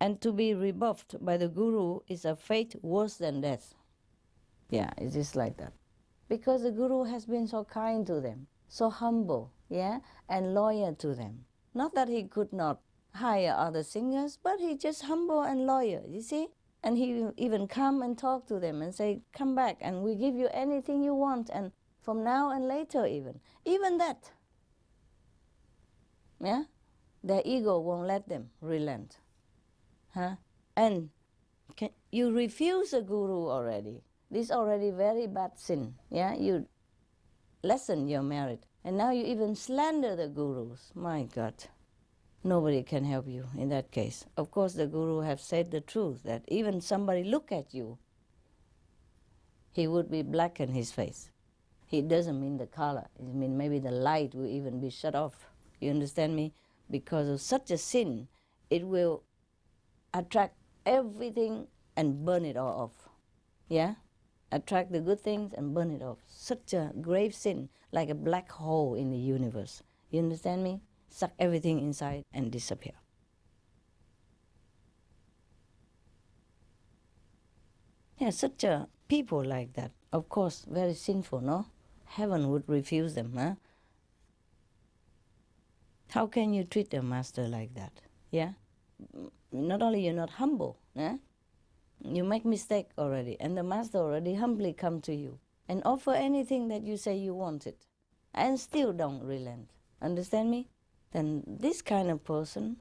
and to be rebuffed by the guru is a fate worse than death. Yeah, it is like that. Because the guru has been so kind to them, so humble, yeah, and loyal to them. Not that he could not hire other singers, but he just humble and loyal, you see? And he even come and talk to them and say, come back and we give you anything you want, and from now and later even that, yeah, their ego won't let them relent, huh? And you refuse a guru already. This is already very bad sin, yeah. You lessen your merit, and now you even slander the gurus. My God, nobody can help you in that case. Of course, the guru have said the truth that even somebody look at you, he would be black in his face. It doesn't mean the color. It means maybe the light will even be shut off. You understand me? Because of such a sin, it will attract everything and burn it all off. Yeah? Attract the good things and burn it off. Such a grave sin, like a black hole in the universe. You understand me? Suck everything inside and disappear. Yeah, such a people like that. Of course, very sinful, no? Heaven would refuse them, huh? How can you treat a master like that? Yeah? Not only you're not humble, yeah? You make mistake already, and the master already humbly come to you and offer anything that you say you wanted, and still don't relent. Understand me? Then this kind of person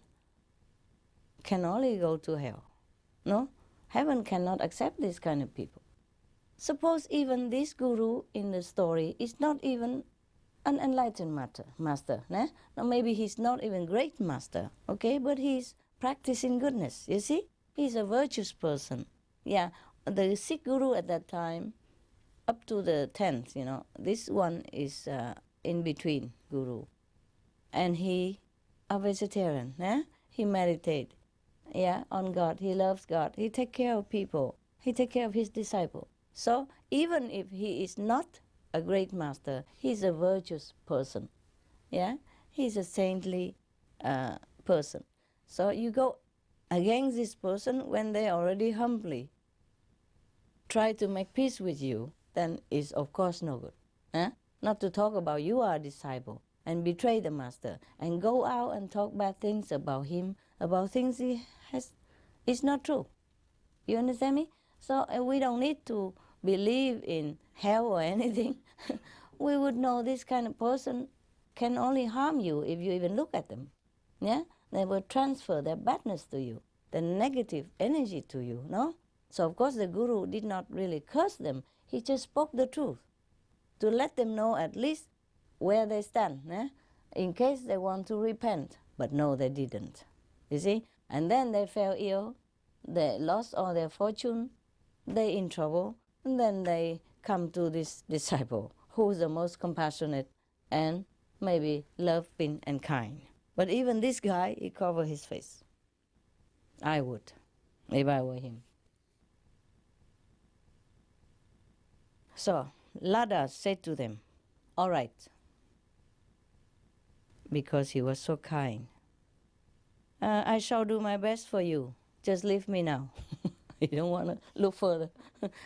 can only go to hell. No? Heaven cannot accept this kind of people. Suppose even this guru in the story is not even an enlightened master. Né? Now maybe he's not even great master, okay? But he's practicing goodness, you see? He's a virtuous person. Yeah, the Sikh guru at that time, up to the 10th, this one is in between guru. And he a vegetarian, he meditate, on God. He loves God. He take care of people. He take care of his disciple. So even if he is not a great master, he's a virtuous person. Yeah, he's a saintly person. So you go against this person when they already humbly try to make peace with you, then it's of course no good. Not to talk about you are a disciple and betray the master and go out and talk bad things about him, about things he has. It's not true. You understand me? So we don't need to believe in hell or anything. We would know this kind of person can only harm you if you even look at them. Yeah? They will transfer their badness to you, the negative energy to you, no? So of course the guru did not really curse them. He just spoke the truth to let them know at least where they stand, in case they want to repent. But no, they didn't. You see? And then they fell ill, they lost all their fortune, they in trouble, and then they come to this disciple who is the most compassionate and maybe loving and kind. But even this guy, he covered his face. I would, if I were him. So Lada said to them, all right, because he was so kind. I shall do my best for you. Just leave me now. He don't want to look further.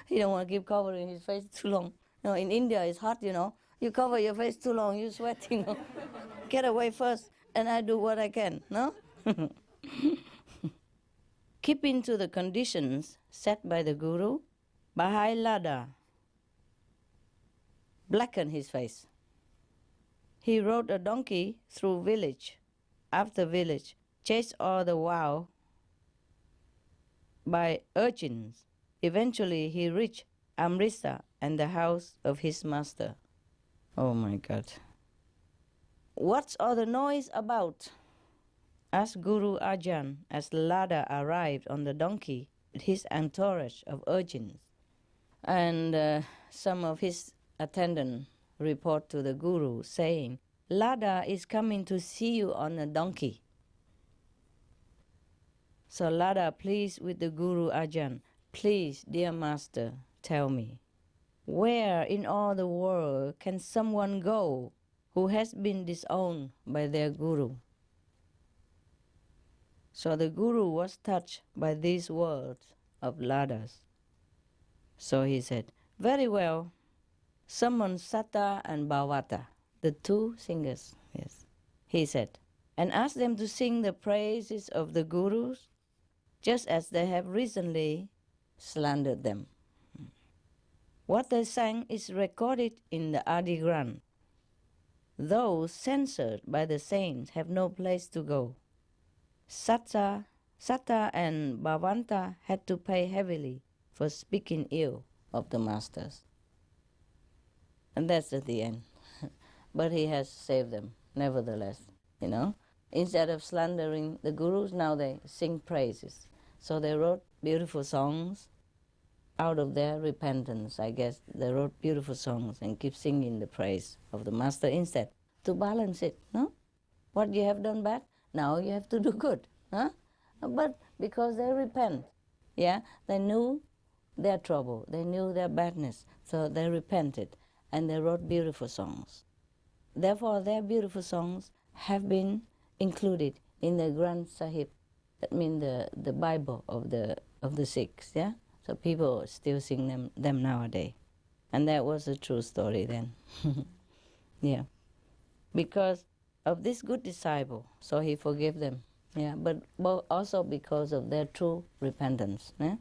He don't want to keep covering his face too long. No, in India it's hot, You cover your face too long, you sweat, Get away first, and I do what I can, no? Keeping to the conditions set by the guru, Bahai Lada blackened his face. He rode a donkey through village after village, chased all the while by urchins. Eventually he reached Amritsar and the house of his master. Oh my God. What's all the noise about? Asked Guru Arjan as Lada arrived on the donkey with his entourage of urchins. And some of his attendants report to the Guru saying, Lada is coming to see you on a donkey. So Lada pleased with the Guru Arjan, please, dear master, tell me, where in all the world can someone go who has been disowned by their Guru? So the Guru was touched by these words of Lada's. So he said, very well, summon Satta and Bhavata, the two singers, yes. He said, and ask them to sing the praises of the Gurus, just as they have recently slandered them. What they sang is recorded in the Adi Granth. Those censored by the saints have no place to go. Satta and Bhavanta had to pay heavily for speaking ill of the masters. And that's at the end. But he has saved them, nevertheless, you know. Instead of slandering the Gurus, now they sing praises. So they wrote beautiful songs out of their repentance, I guess. They wrote beautiful songs and keep singing the praise of the master instead, to balance it, no? What you have done bad, now you have to do good, huh? But because they repent, yeah, they knew their trouble, they knew their badness, so they repented and they wrote beautiful songs. Therefore, their beautiful songs have been included in the Granth Sahib, that means the Bible of the Sikhs, yeah? So people still sing them nowadays. And that was a true story then. Yeah. Because of this good disciple, so he forgave them. Yeah, but also because of their true repentance. Yeah?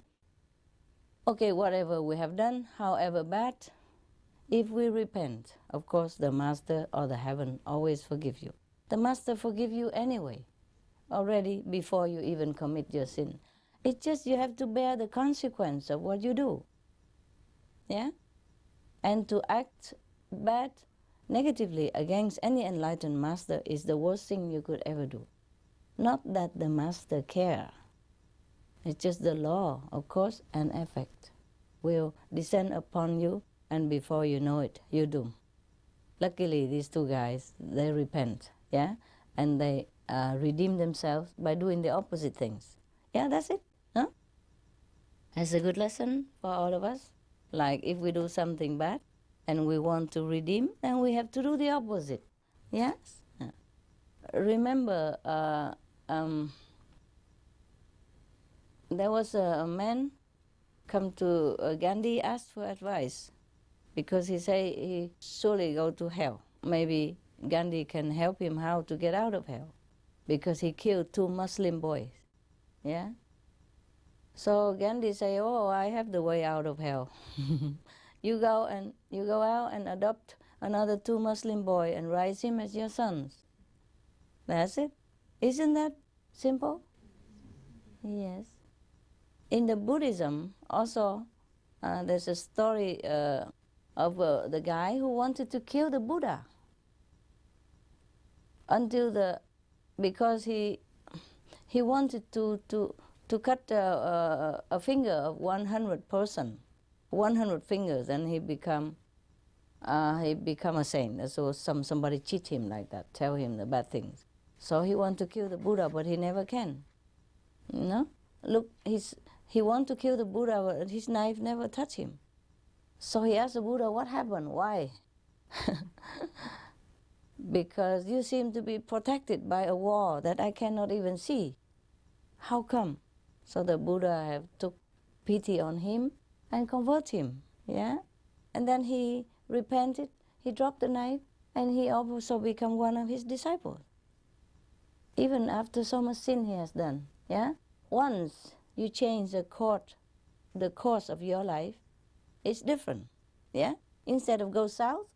Okay, whatever we have done, however bad, if we repent, of course the Master or the heaven always forgive you. The Master forgive you anyway, already before you even commit your sin. It's just you have to bear the consequence of what you do. Yeah? And to act bad, negatively against any enlightened master is the worst thing you could ever do. Not that the master care. It's just the law of cause and effect will descend upon you, and before you know it, you're doomed. Luckily, these two guys, they repent, yeah? And they redeem themselves by doing the opposite things. Yeah, that's it. Huh? That's a good lesson for all of us. Like if we do something bad and we want to redeem, then we have to do the opposite. Yes? Remember, there was a man come to Gandhi, asked for advice because he said he surely go to hell. Maybe Gandhi can help him how to get out of hell because he killed 2 Muslim boys. Yeah? So Gandhi say, oh, I have the way out of hell. You go out and adopt another 2 Muslim boy and raise him as your sons. That's it. Isn't that simple? Yes. In the Buddhism, also, there's a story of the guy who wanted to kill the Buddha because he wanted to cut a finger of 100 fingers, and he become a saint. So somebody cheat him like that, tell him the bad things. So he want to kill the Buddha, but he never can. No, look, he want to kill the Buddha, but his knife never touch him. So he asked the Buddha, what happened? Why? Because you seem to be protected by a wall that I cannot even see. How come? So the Buddha have took pity on him and convert him, yeah? And then he repented, he dropped the knife, and he also become one of his disciples. Even after so much sin he has done, yeah? Once you change the course of your life, it's different, yeah? Instead of go south,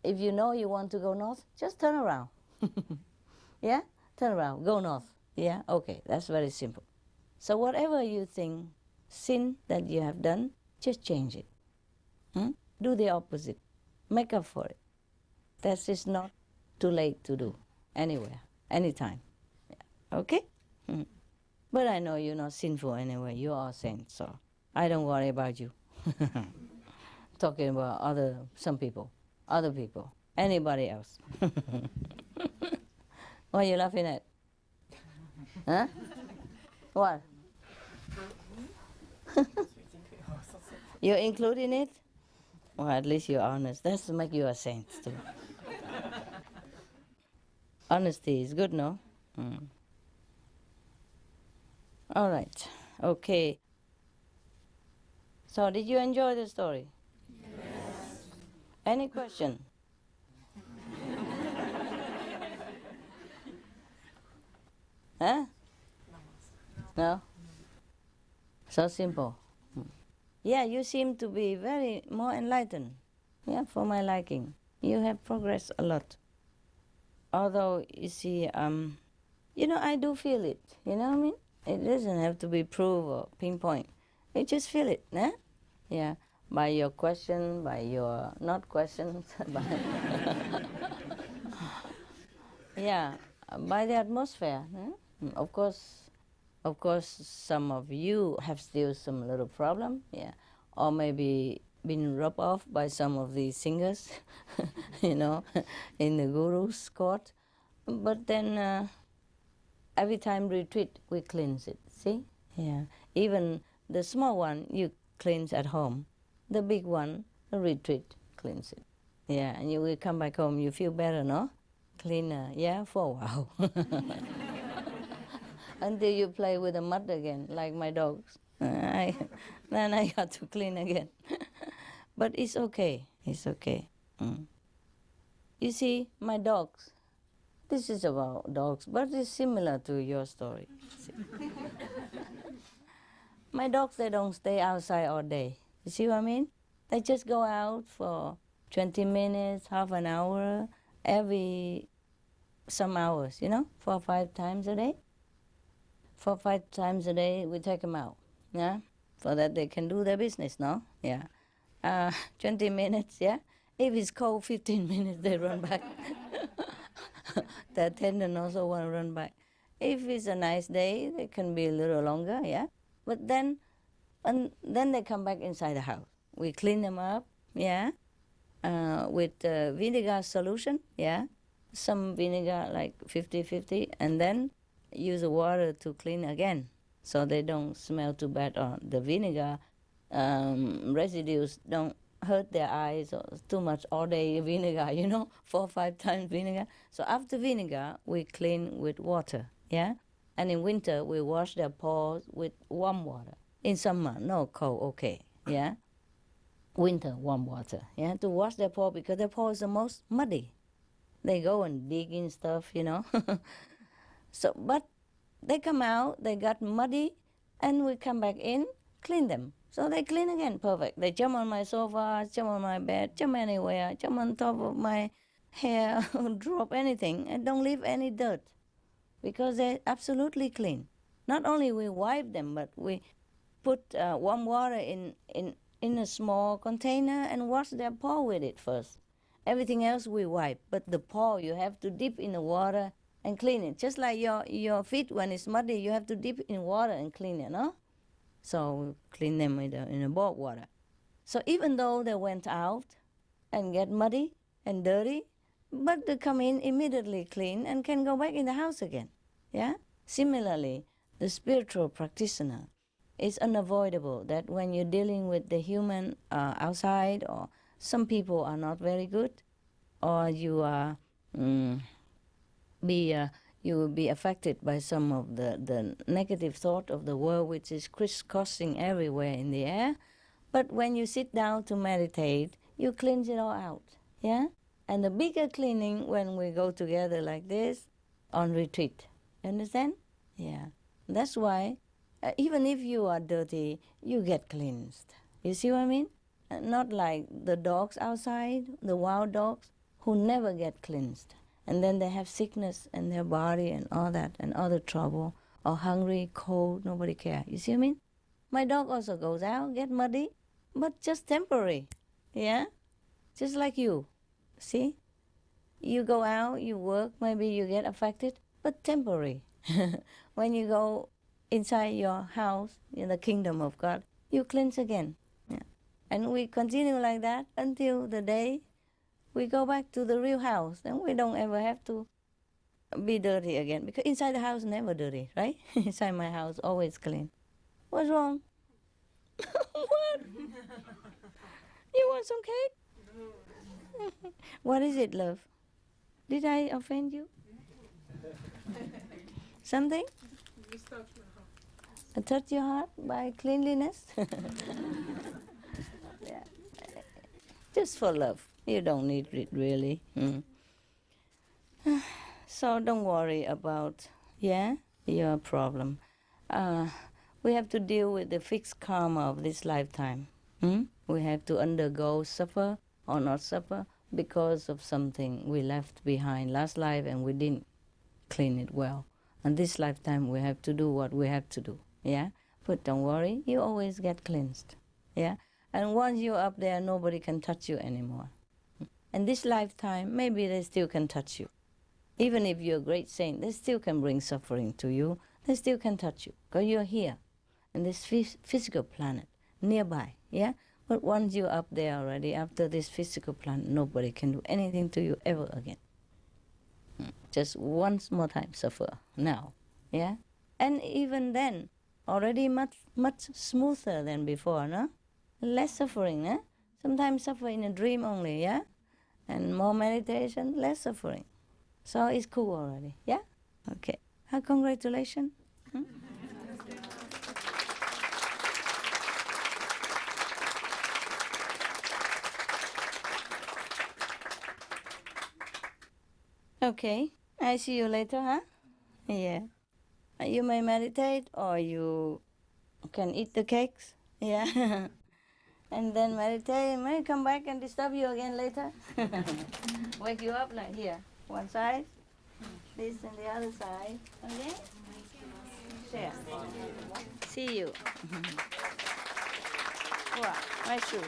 if you know you want to go north, just turn around. Yeah? Turn around, go north. Yeah? Okay, that's very simple. So whatever you think, sin that you have done, just change it. Do the opposite. Make up for it. That is not too late to do. Anywhere, anytime. Yeah. Okay? But I know you're not sinful anyway. You are saints, so I don't worry about you. Talking about some people, other people, anybody else. What are you laughing at? Huh? What? You're including it? Well, at least you're honest. That's make you a saint too. Honesty is good, no? All right. Okay. So, did you enjoy the story? Yes. Any question? Huh? No? So simple. Yeah, you seem to be very more enlightened. Yeah, for my liking. You have progressed a lot. Although, you see, I do feel it. You know what I mean? It doesn't have to be proved or pinpoint. You just feel it, eh? Yeah, by your question, by your not questions, yeah, by the atmosphere. Eh? Of course, some of you have still some little problem, yeah, or maybe been rubbed off by some of these singers, in the guru's court. But then every time retreat, we cleanse it. See, yeah, even the small one you cleanse at home, the big one, the retreat, cleanse it. Yeah, and you will come back home, you feel better, no? Cleaner, yeah, for a while. Until you play with the mud again, like my dogs. Then I got to clean again. But it's okay, it's okay. You see, my dogs, this is about dogs, but it's similar to your story. My dogs, they don't stay outside all day. You see what I mean? They just go out for 20 minutes, half an hour, some hours, 4 or 5 times a day. 4 or 5 times a day, we take them out, yeah? So that they can do their business, no? Yeah. 20 minutes, yeah? If it's cold, 15 minutes, they run back. The attendant also want to run back. If it's a nice day, they can be a little longer, yeah? But then they come back inside the house. We clean them up, yeah, with vinegar solution, yeah. Some vinegar, like 50-50, and then use the water to clean again, so they don't smell too bad, or the vinegar residues don't hurt their eyes or too much all day vinegar, 4 or 5 times vinegar. So after vinegar, we clean with water, yeah? And in winter, we wash their paws with warm water. In summer, no cold, okay, yeah? Winter, warm water, yeah? To wash their paw, because their paw is the most muddy. They go and dig in stuff, So, but they come out, they got muddy, and we come back in, clean them. So they clean again, perfect. They jump on my sofa, jump on my bed, jump anywhere, jump on top of my hair, drop anything, and don't leave any dirt, because they're absolutely clean. Not only we wipe them, but we put warm water in a small container and wash their paw with it first. Everything else we wipe, but the paw you have to dip in the water and clean it. Just like your feet, when it's muddy, you have to dip in water and clean it, no? So we clean them in a bowl water. So even though they went out and get muddy and dirty, but they come in immediately clean and can go back in the house again, yeah? Similarly, the spiritual practitioner, it's unavoidable that when you're dealing with the human outside, or some people are not very good, or you are you will be affected by some of the negative thought of the world, which is crisscrossing everywhere in the air. But when you sit down to meditate, you cleanse it all out, yeah? And the bigger cleaning when we go together like this on retreat. Understand? Yeah. That's why even if you are dirty, you get cleansed. You see what I mean? Not like the dogs outside, the wild dogs, who never get cleansed. And then they have sickness in their body and all that, and other trouble, or hungry, cold, nobody cares. You see what I mean? My dog also goes out, get muddy, but just temporary, yeah? Just like you, see? You go out, you work, maybe you get affected, but temporary. When you go inside your house, in the kingdom of God, you cleanse again. Yeah. And we continue like that until the day we go back to the real house. Then we don't ever have to be dirty again. Because inside the house, never dirty, right? Inside my house, always clean. What's wrong? What? You want some cake? What is it, love? Did I offend you? Something? I touch your heart by cleanliness? Yeah. Just for love. You don't need it really. So don't worry about, your problem. We have to deal with the fixed karma of this lifetime. We have to undergo, suffer or not suffer because of something we left behind last life and we didn't clean it well. And this lifetime we have to do what we have to do. Yeah? But don't worry, you always get cleansed. Yeah? And once you're up there, nobody can touch you anymore. And this lifetime, maybe they still can touch you. Even if you're a great saint, they still can bring suffering to you. They still can touch you because you're here in this physical planet, nearby, yeah? But once you're up there already, after this physical planet, nobody can do anything to you ever again. Just once more time suffer now, yeah? And even then, already much smoother than before, no? Less suffering, eh? Sometimes suffer in a dream only, yeah? And more meditation, less suffering. So it's cool already, yeah? Okay. Congratulations. Okay. I see you later, huh? Yeah. You may meditate or you can eat the cakes. Yeah. And then meditate. May come back and disturb you again later. Wake you up like here. One side. This and the other side. Okay? Share. See you. Wow, my shoes.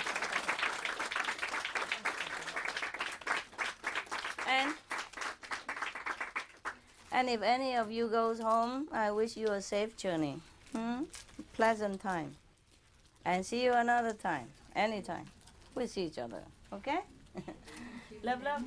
And if any of you goes home, I wish you a safe journey. Pleasant time. And see you another time. Anytime. We'll see each other. Okay? Love, love.